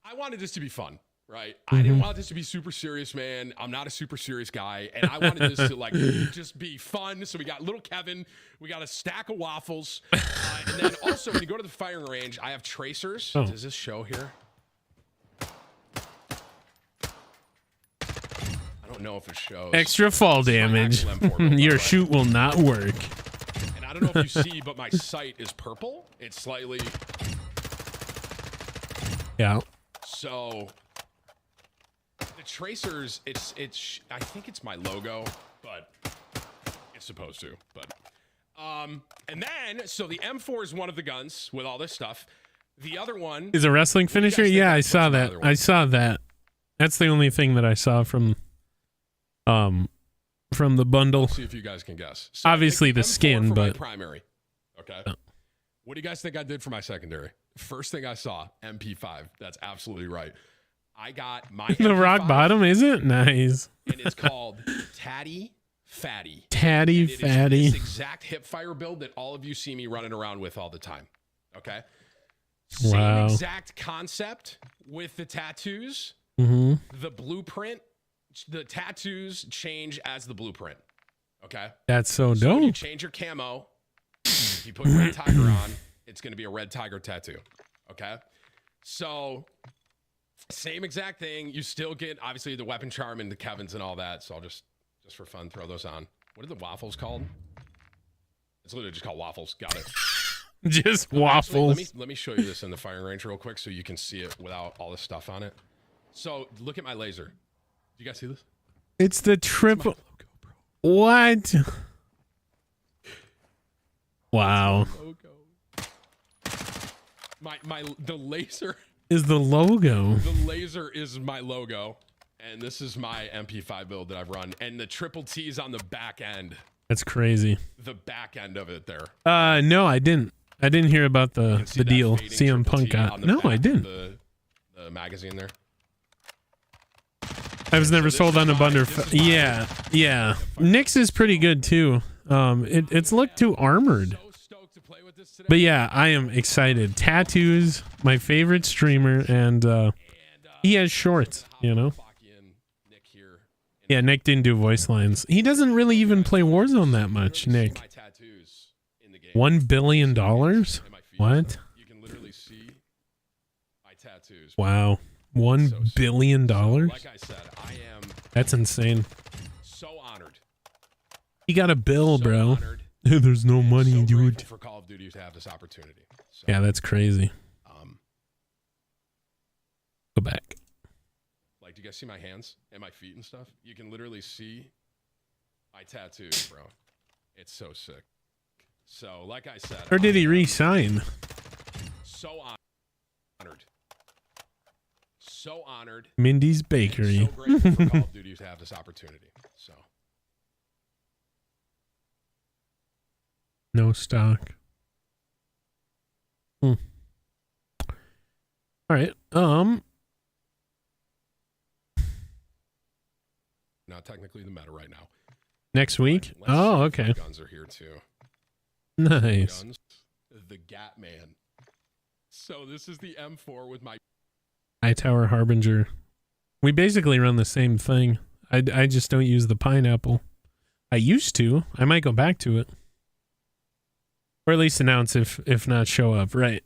[SPEAKER 9] I wanted this to be fun. Right. I didn't want this to be super serious, man. I'm not a super serious guy. And I wanted this to like just be fun. So we got little Kevin. We got a stack of waffles. And then also when you go to the firing range, I have tracers. Oh. Does this show here? I don't know if it shows.
[SPEAKER 1] Extra fall damage. Your shoot will not work.
[SPEAKER 9] And I don't know if you see, but my sight is purple. It's slightly.
[SPEAKER 1] Yeah.
[SPEAKER 9] So. Tracers, it's I think it's my logo, but it's supposed to. But and then so the M4 is one of the guns with all this stuff. The other one
[SPEAKER 1] is a wrestling finisher. Yeah, I saw that. That's the only thing that I saw from the bundle.
[SPEAKER 9] Let's see if you guys can guess. So
[SPEAKER 1] obviously the skin, but
[SPEAKER 9] primary. Okay. What do you guys think I did for my secondary? First thing I saw, MP5. That's absolutely right. I got my
[SPEAKER 1] the MP5, rock bottom, is it? Nice.
[SPEAKER 9] And it's called Tatty Fatty.
[SPEAKER 1] Tatty Fatty.
[SPEAKER 9] This exact hip fire build that all of you see me running around with all the time. Okay. Same exact concept with the tattoos. The blueprint, the tattoos change as the blueprint. Okay.
[SPEAKER 1] That's so dope.
[SPEAKER 9] When you change your camo, if you put red tiger on, it's going to be a red tiger tattoo. Okay. So. Same exact thing. You still get obviously the weapon charm and the Kevins and all that. So I'll just for fun throw those on. What are the waffles called? It's literally just called waffles. Got it.
[SPEAKER 1] Just waffles.
[SPEAKER 9] Actually, let me show you this in the firing range real quick so you can see it without all this stuff on it. So look at my laser. Do you guys see this?
[SPEAKER 1] It's the triple. What? Wow.
[SPEAKER 9] The laser.
[SPEAKER 1] Is the logo.
[SPEAKER 9] The laser is my logo, and this is my MP5 build that I've run, and the triple T is on the back end.
[SPEAKER 1] That's crazy.
[SPEAKER 9] The back end of it there.
[SPEAKER 1] No, I didn't hear about the deal CM Punk got. No, I didn't.
[SPEAKER 9] The magazine there.
[SPEAKER 1] I was never sold on a bundle. Yeah. Nyx is pretty good too. It's looked too armored. But yeah, I am excited. Tattoos, my favorite streamer, and he has shorts, you know? Yeah, Nick didn't do voice lines. He doesn't really even play Warzone that much, Nick. $1 billion? What?
[SPEAKER 9] You can literally see my tattoos.
[SPEAKER 1] Wow. $1 billion?
[SPEAKER 9] Like I said, I am.
[SPEAKER 1] That's insane.
[SPEAKER 9] So honored.
[SPEAKER 1] He got a bill, bro. There's no money, dude.
[SPEAKER 9] For Call of Duty to have this opportunity. So,
[SPEAKER 1] yeah, that's crazy. Go back.
[SPEAKER 9] Like, do you guys see my hands and my feet and stuff? You can literally see my tattoos, bro. It's so sick. So, like I said,
[SPEAKER 1] or did he re-sign?
[SPEAKER 9] So honored. So honored.
[SPEAKER 1] Mindy's Bakery.
[SPEAKER 9] So grateful for Call of Duty to have this opportunity. So.
[SPEAKER 1] No stock. All right.
[SPEAKER 9] Not technically the meta right now.
[SPEAKER 1] Next week?
[SPEAKER 9] Let's see
[SPEAKER 1] Oh,
[SPEAKER 9] if
[SPEAKER 1] okay.
[SPEAKER 9] the guns are here too.
[SPEAKER 1] Nice.
[SPEAKER 9] Guns. The Gat Man. So this is the M4 with my
[SPEAKER 1] Hightower Harbinger. We basically run the same thing. I just don't use the pineapple. I used to. I might go back to it. Or at least announce if not show up. Right.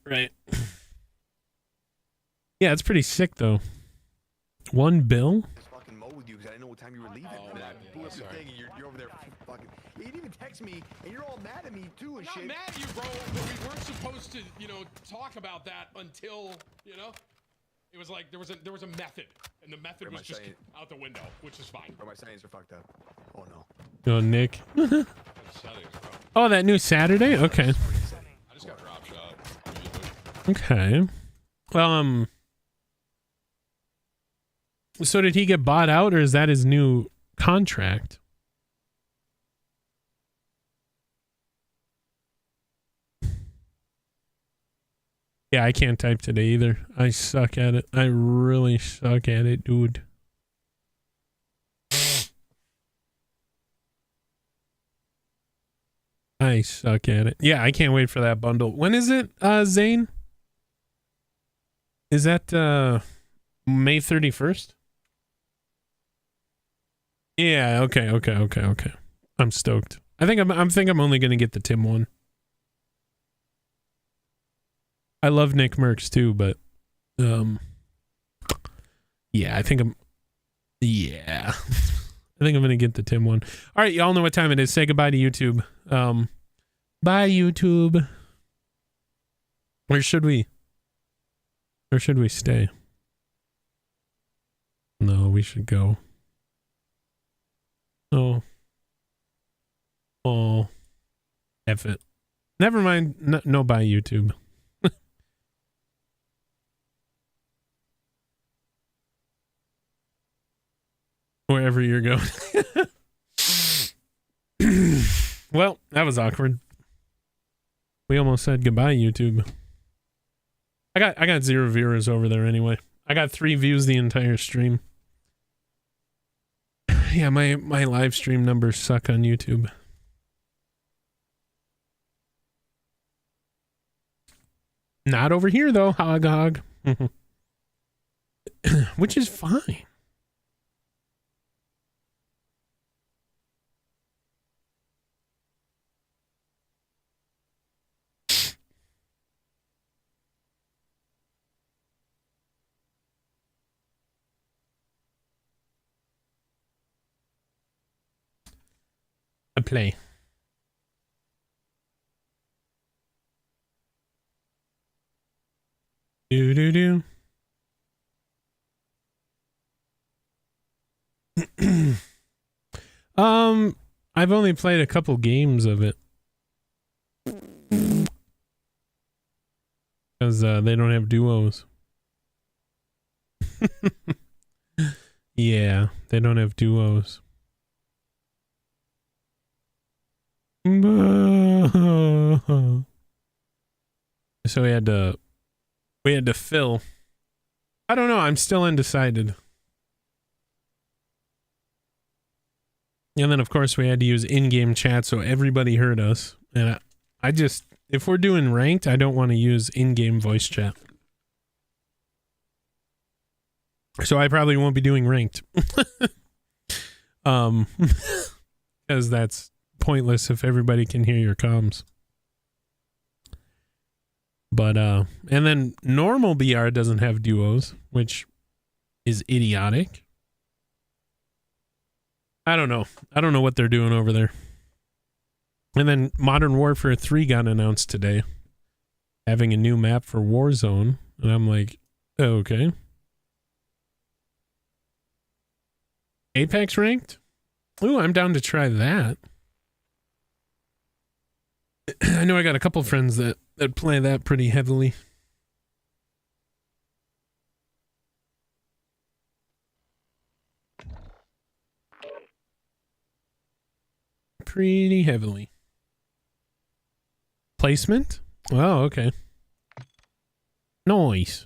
[SPEAKER 1] Yeah, it's pretty sick though. $1 bill?
[SPEAKER 10] Fucking mow with you because I didn't know what time you were leaving.
[SPEAKER 9] Oh,
[SPEAKER 10] And I
[SPEAKER 9] yeah,
[SPEAKER 10] blew up the
[SPEAKER 9] sorry.
[SPEAKER 10] thing and you're over there fucking. You didn't even text me and you're all mad at me too and
[SPEAKER 9] I'm
[SPEAKER 10] shit.
[SPEAKER 9] not mad at you, bro, but we weren't supposed to, talk about that until, it was like there was a method, and the method
[SPEAKER 10] Where am
[SPEAKER 9] was
[SPEAKER 10] I
[SPEAKER 9] just
[SPEAKER 10] saying?
[SPEAKER 9] out the window, which is fine.
[SPEAKER 10] Bro, my settings are fucked up. Oh no.
[SPEAKER 1] Oh, Nick.
[SPEAKER 9] Settings, bro.
[SPEAKER 1] Oh, that new Saturday? Okay.
[SPEAKER 9] I just got drop shot.
[SPEAKER 1] Okay. So did he get bought out, or is that his new contract? Yeah, I can't type today either. I suck at it. I really suck at it, dude. I suck at it. Yeah, I can't wait for that bundle. When is it, Zane? Is that May 31st? Yeah, okay. I'm stoked. I think I'm only gonna get the Tim one. I love Nick Merckx too, but yeah, I think I'm gonna get the Tim one. All right, y'all know what time it is. Say goodbye to YouTube. Bye YouTube. Where should we stay? No, we should go. Oh, F it. Never mind. No, bye YouTube. Wherever you're going. Well, that was awkward. We almost said goodbye, YouTube. I got 0 viewers over there anyway. I got 3 views the entire stream. Yeah, my live stream numbers suck on YouTube. Not over here though, hog. Which is fine. A play. Do. I've only played a couple games of it. Because they don't have duos. Yeah, they don't have duos. So we had to fill. I don't know, I'm still undecided. And then of course we had to use in-game chat so everybody heard us. And I just, if we're doing ranked, I don't want to use in-game voice chat. So I probably won't be doing ranked. Because that's pointless if everybody can hear your comms. But and then normal BR doesn't have duos, which is idiotic. I don't know what they're doing over there. And then Modern Warfare 3 got announced today, having a new map for Warzone, and I'm like, okay. Apex ranked? Ooh, I'm down to try that. I know I got a couple friends that play that pretty heavily. Pretty heavily. Placement? Oh, okay. Nice.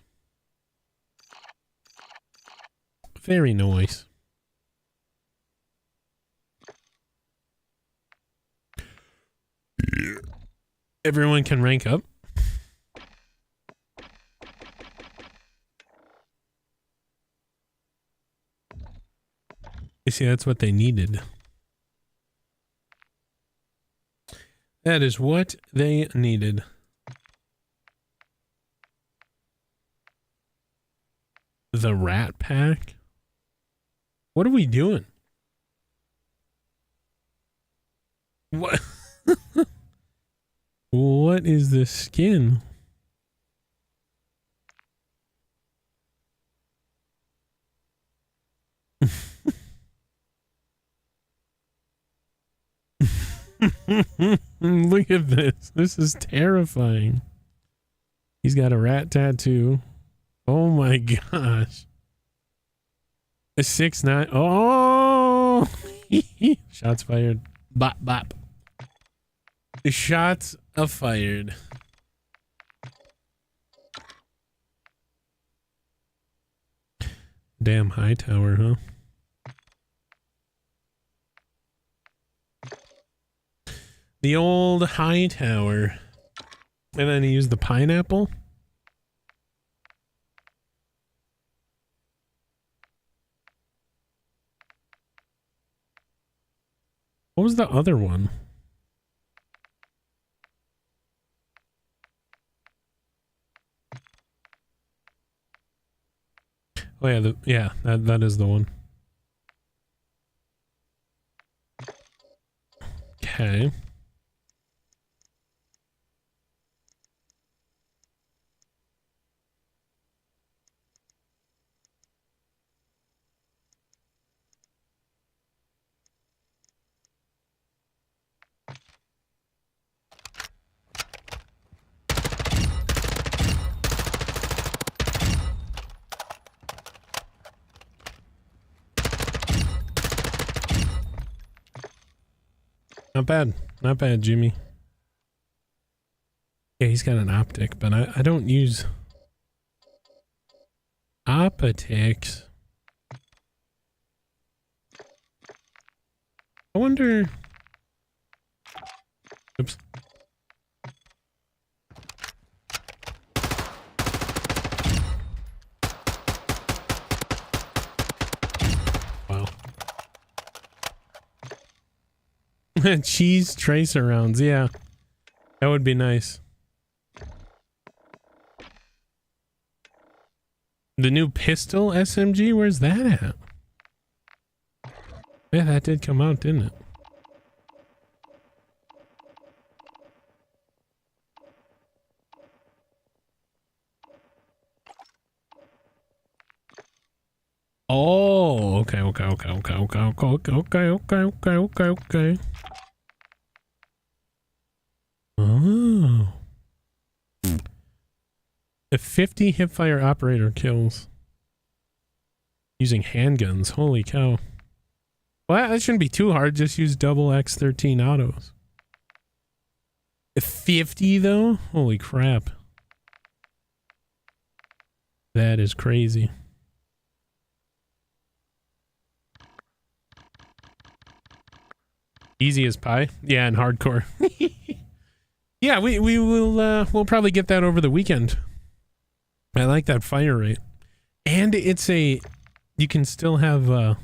[SPEAKER 1] Very nice. Everyone can rank up. You see, that's what they needed. That is what they needed. The Rat Pack? What are we doing? What? What is this skin? Look at this. This is terrifying. He's got a rat tattoo. Oh my gosh. A 6'9". Oh! Shots fired. Bop, bop. Shots are fired. Damn high tower, huh? The old high tower. And then he used the pineapple. What was the other one? Oh yeah, that is the one. Okay. Not bad. Not bad, Jimmy. Yeah, he's got an optic, but I don't use optics. I wonder... Oops. Wow. Cheese tracer rounds, yeah. That would be nice. The new pistol SMG, where's that at? Yeah, that did come out, didn't it? Oh, okay. Oh. A 50 hipfire operator kills using handguns. Holy cow. Well, that shouldn't be too hard. Just use double X13 autos. A 50 though? Holy crap. That is crazy. Easy as pie. Yeah, and hardcore. Yeah, we'll probably get that over the weekend. I like that fire rate. And it's you can still have I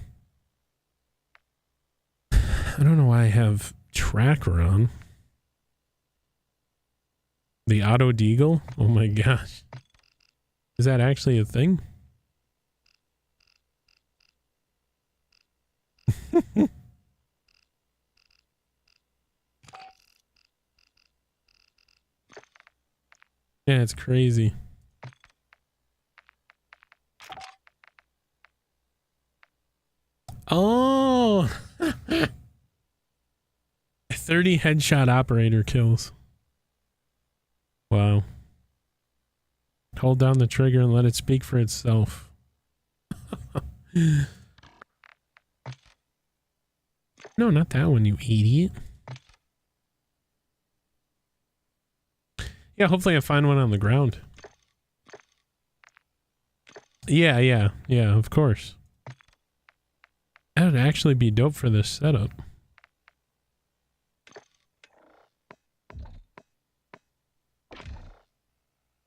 [SPEAKER 1] don't know why I have tracker on. The auto deagle? Oh my gosh. Is that actually a thing? Yeah, it's crazy. Oh! 30 headshot operator kills. Wow. Hold down the trigger and let it speak for itself. No, not that one, you idiot. Yeah, hopefully I find one on the ground. Yeah, of course. That would actually be dope for this setup.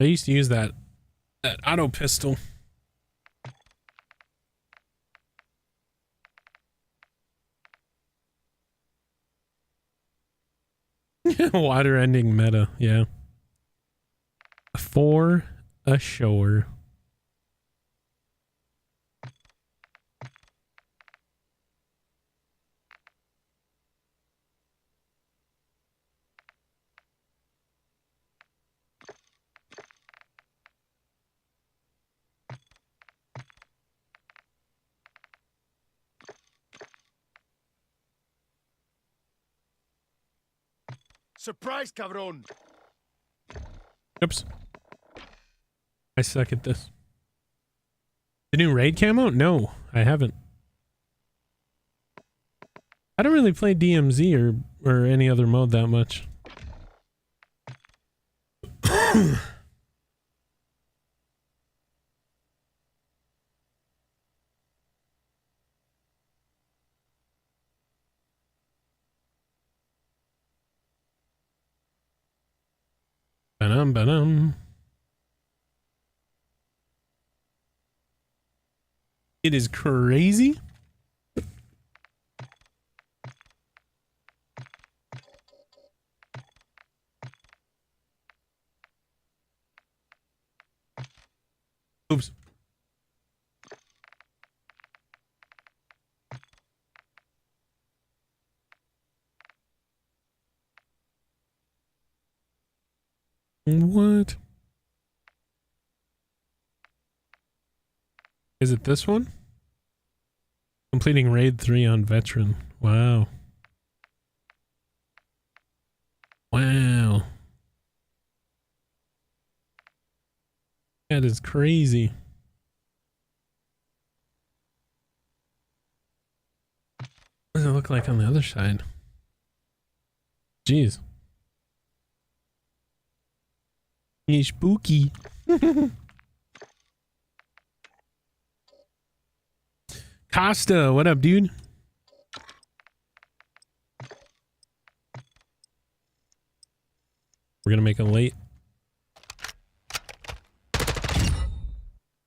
[SPEAKER 1] I used to use that auto pistol. Water ending meta, yeah. For a shower.
[SPEAKER 10] Surprise, cabron!
[SPEAKER 1] Oops. I suck at this. The new raid camo? No, I haven't. I don't really play DMZ or any other mode that much. Ba-dum. It is crazy. Oops. What? Is it this one? Completing raid 3 on veteran. Wow. Wow. That is crazy. What does it look like on the other side? Jeez. He's spooky. Costa, what up, dude? We're gonna make a late.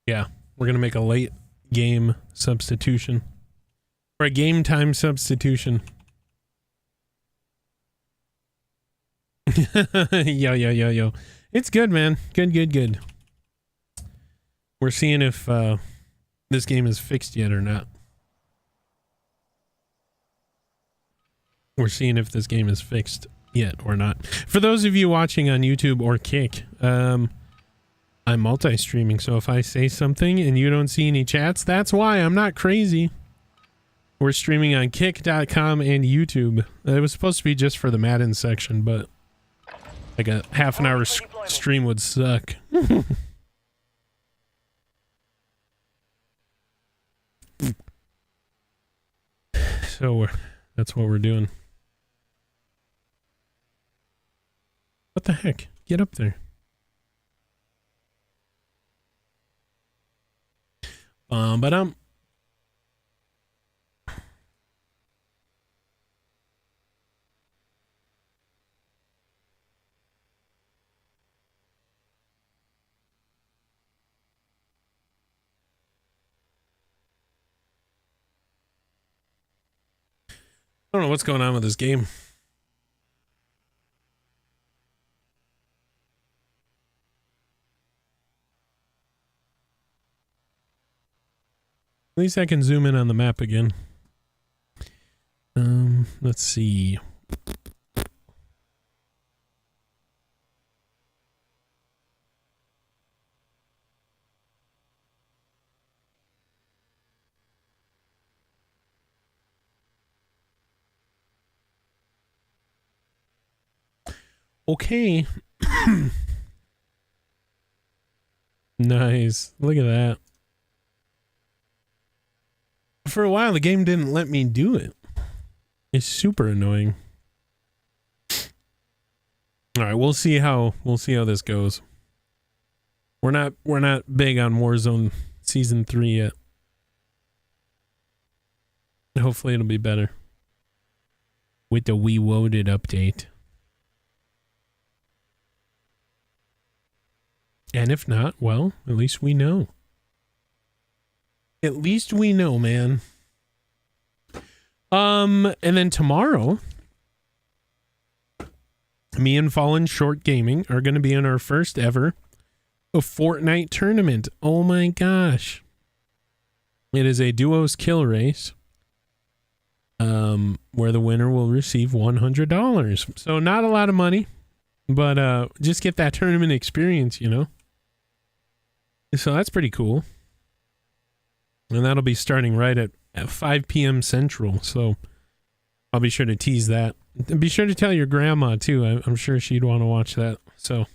[SPEAKER 1] Yeah, we're gonna make a late game substitution. Or a game time substitution. Yo. It's good, man. Good. We're seeing if this game is fixed yet or not. We're seeing if this game is fixed yet or not. For those of you watching on YouTube or Kick, I'm multi-streaming, so if I say something and you don't see any chats, that's why. I'm not crazy. We're streaming on kick.com and YouTube. It was supposed to be just for the Madden section, but like a half an hour stream would suck. So that's what we're doing. What the heck? Get up there. But I don't know what's going on with this game. At least I can zoom in on the map again. Let's see. Okay. Nice. Look at that. For a while, the game didn't let me do it. It's super annoying. All right, we'll see how this goes. We're not big on Warzone Season 3 yet. Hopefully it'll be better with the Reloaded update. And if not, well, at least we know. At least we know, man. And then tomorrow, me and Fallen Short Gaming are going to be in our first ever Fortnite tournament. Oh my gosh. It is a duos kill race. Where the winner will receive $100. So not a lot of money, but just get that tournament experience, you know. So that's pretty cool. And that'll be starting right at 5 p.m. Central. So I'll be sure to tease that. And be sure to tell your grandma too. I'm sure she'd want to watch that. So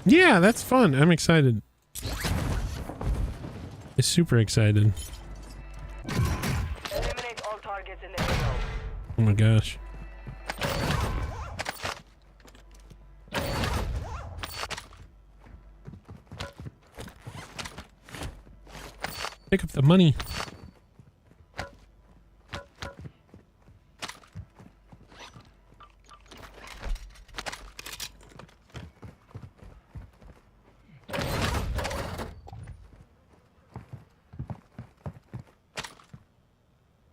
[SPEAKER 1] yeah, that's fun. I'm excited. I'm super excited.
[SPEAKER 11] Eliminate all targets in the AO.
[SPEAKER 1] Oh my gosh. Pick up the money.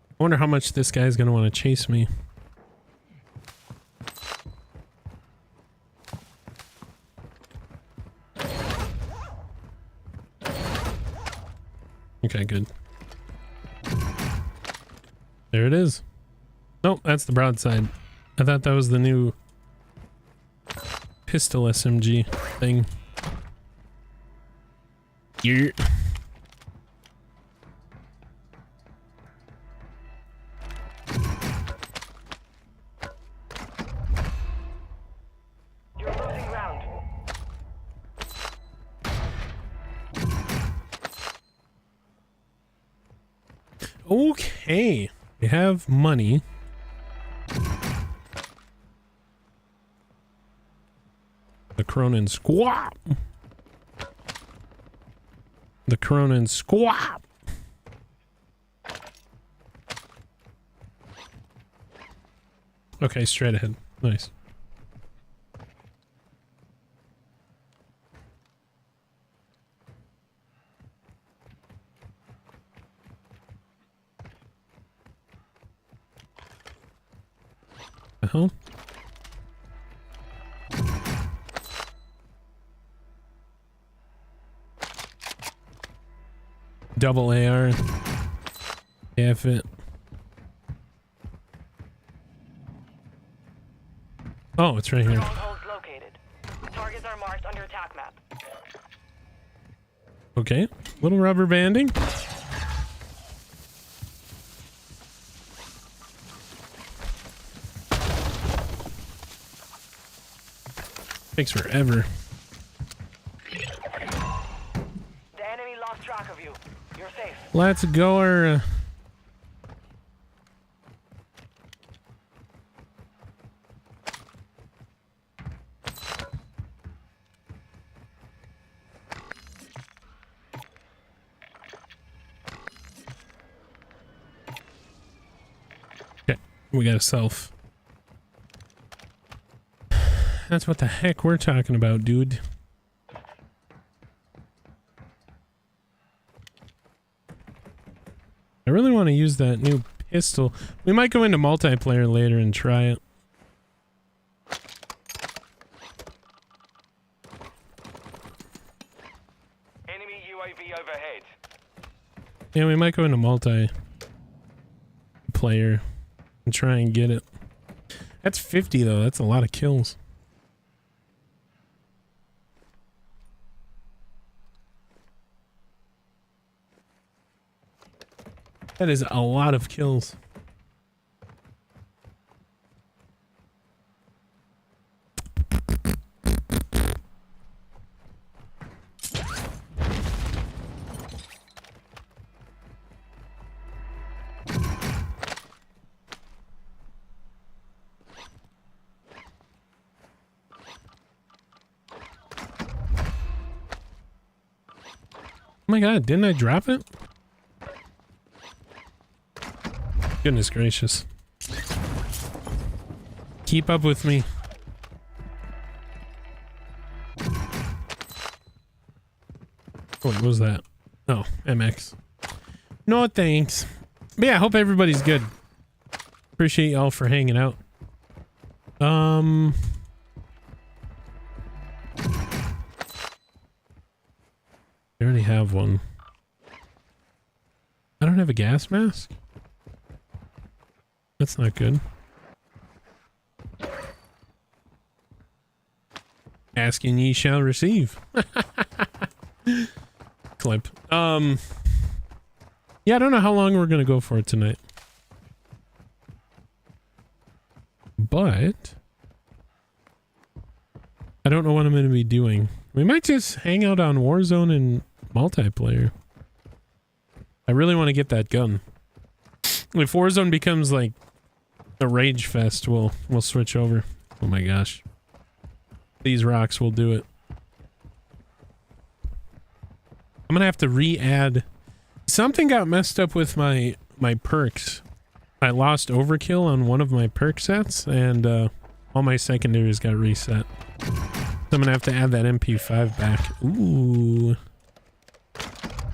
[SPEAKER 1] I wonder how much this guy's gonna want to chase me. Okay, good. There it is. Nope, that's the broadside. I thought that was the new pistol SMG thing. Yeah.
[SPEAKER 11] You're losing ground.
[SPEAKER 1] Okay, we have money. The Cronin squat. The Cronin squat. Okay, straight ahead. Nice. The hell? Double AR. Yeah, fit. Oh, it's right here.
[SPEAKER 11] Strongholds located. Targets are marked on your attack map.
[SPEAKER 1] Okay, little rubber banding. Takes forever.
[SPEAKER 11] The enemy lost track of you. You're safe.
[SPEAKER 1] Let's go. Okay, we got a self. That's what the heck we're talking about, dude. I really want to use that new pistol. We might go into multiplayer later and try it.
[SPEAKER 11] Enemy UAV overhead.
[SPEAKER 1] Yeah, we might go into multiplayer and try and get it. That's 50 though. That's a lot of kills. That is a lot of kills. Oh my god, didn't I drop it? Goodness gracious. Keep up with me. What was that? Oh, MX. No thanks. But yeah, I hope everybody's good. Appreciate y'all for hanging out. I already have one. I don't have a gas mask? That's not good. Ask and ye shall receive. Clip. Yeah, I don't know how long we're gonna go for it tonight. But I don't know what I'm gonna be doing. We might just hang out on Warzone and multiplayer. I really want to get that gun. If Warzone becomes like a rage fest, we'll switch over. Oh my gosh. These rocks will do it. I'm gonna have to re-add. Something got messed up with my perks. I lost overkill on one of my perk sets, and all my secondaries got reset. So I'm gonna have to add that MP5 back. Ooh.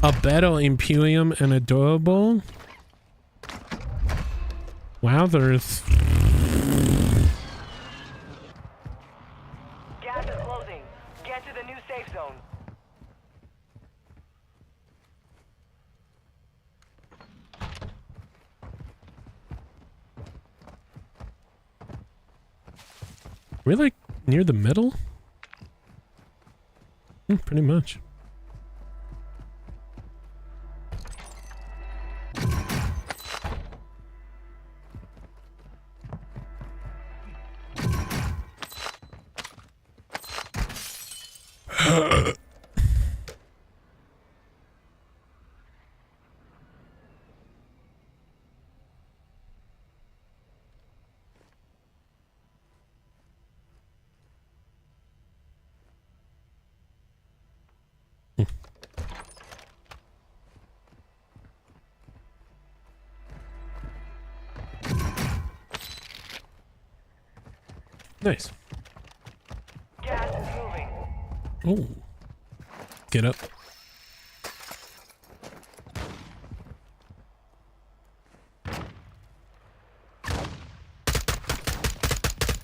[SPEAKER 1] A battle Imperium and a double. Wow, there's...
[SPEAKER 11] Gas is closing. Get to the new safe zone.
[SPEAKER 1] We're like near the middle? Pretty much. Nice.
[SPEAKER 11] Gas is moving.
[SPEAKER 1] Oh. Get up.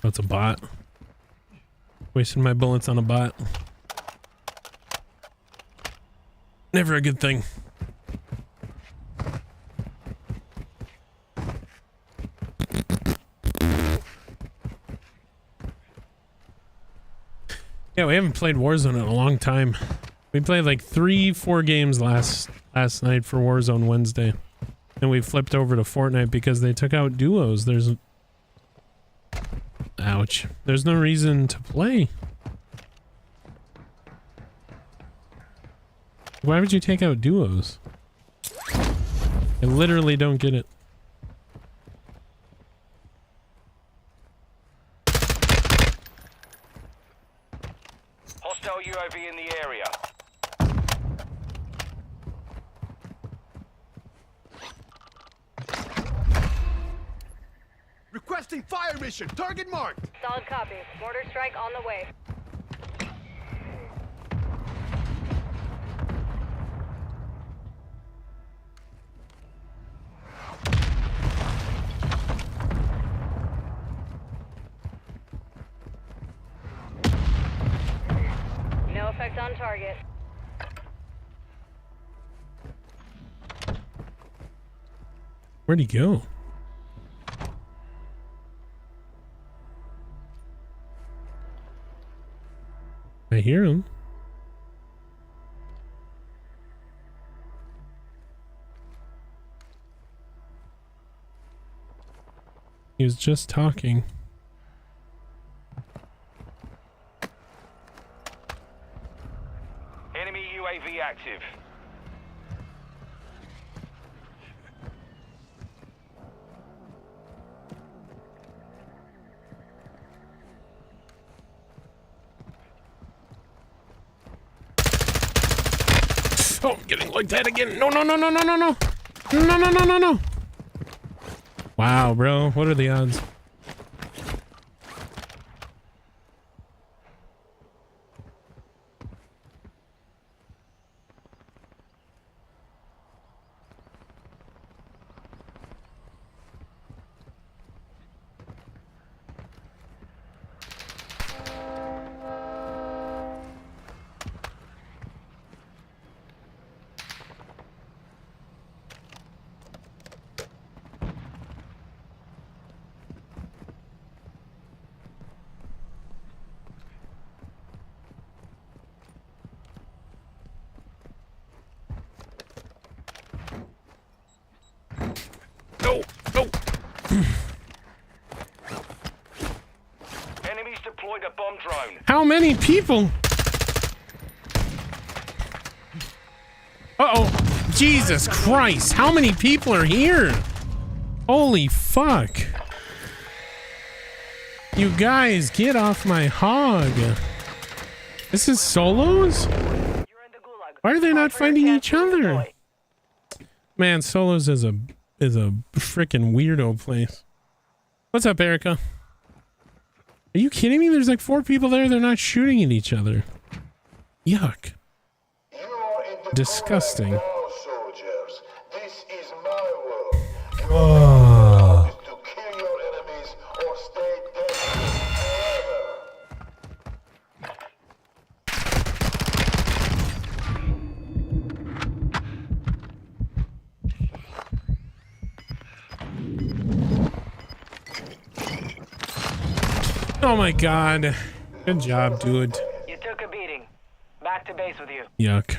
[SPEAKER 1] That's a bot. Wasting my bullets on a bot. Never a good thing. Yeah, we haven't played Warzone in a long time. We played like 3-4 games last night for Warzone Wednesday. And we flipped over to Fortnite because they took out duos. There's... Ouch. There's no reason to play. Why would you take out duos? I literally don't get it.
[SPEAKER 11] Hostile UAV in the area.
[SPEAKER 10] Requesting fire mission. Target marked.
[SPEAKER 5] Solid copy. Mortar strike on the way. No effect on target.
[SPEAKER 1] Where'd he go? I hear him. He was just talking.
[SPEAKER 11] Enemy UAV active.
[SPEAKER 1] Oh, I'm getting like that again. No, no, no, no, no, no, no. No, no, no, no, no. Wow, bro. What are the odds?
[SPEAKER 11] Enemies deployed a bomb drone.
[SPEAKER 1] How many people? Uh-oh. Jesus Christ. How many people are here? Holy fuck. You guys, get off my hog. This is solos? Why are they not fighting each other? Man, solos is a freaking weirdo place. What's up, Erica? Are you kidding me? There's like 4 people there. They're not shooting at each other. Yuck. Disgusting. Oh. Oh my god. Good job, dude.
[SPEAKER 11] You took a beating. Back to base with you.
[SPEAKER 1] Yuck.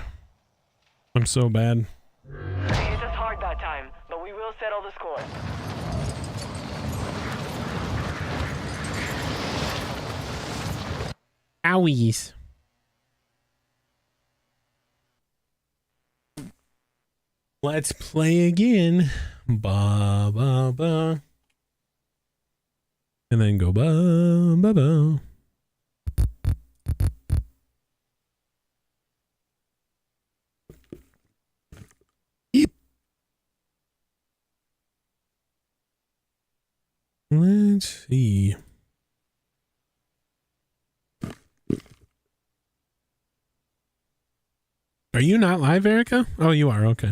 [SPEAKER 1] I'm so bad.
[SPEAKER 11] You hit us hard that time, but we will settle the score.
[SPEAKER 1] Owies. Let's play again. Ba ba ba. And then go ba ba ba. Yep. Let's see. Are you not live, Erica? Oh, you are. Okay.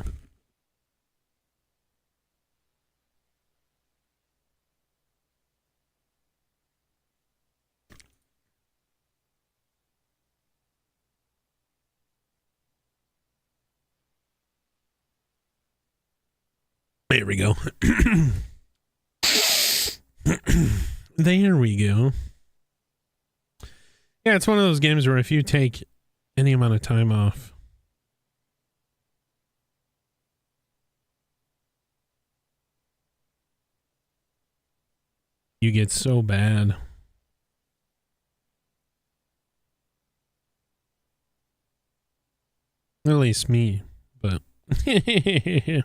[SPEAKER 1] There we go. There we go. Yeah, it's one of those games where if you take any amount of time off, you get so bad. At least me, but hey,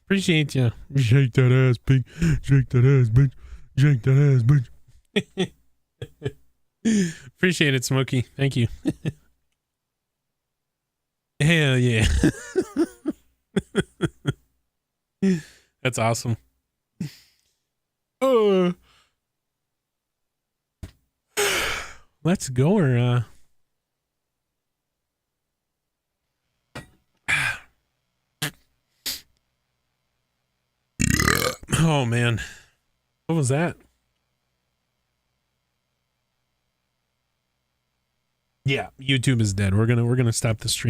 [SPEAKER 1] appreciate you. Shake that ass, pig. Shake that ass, bitch. Shake that ass, bitch. Appreciate it, Smokey. Thank you. Hell yeah. That's awesome. Oh. Let's go or oh man. What was that? Yeah, YouTube is dead. We're gonna stop the stream.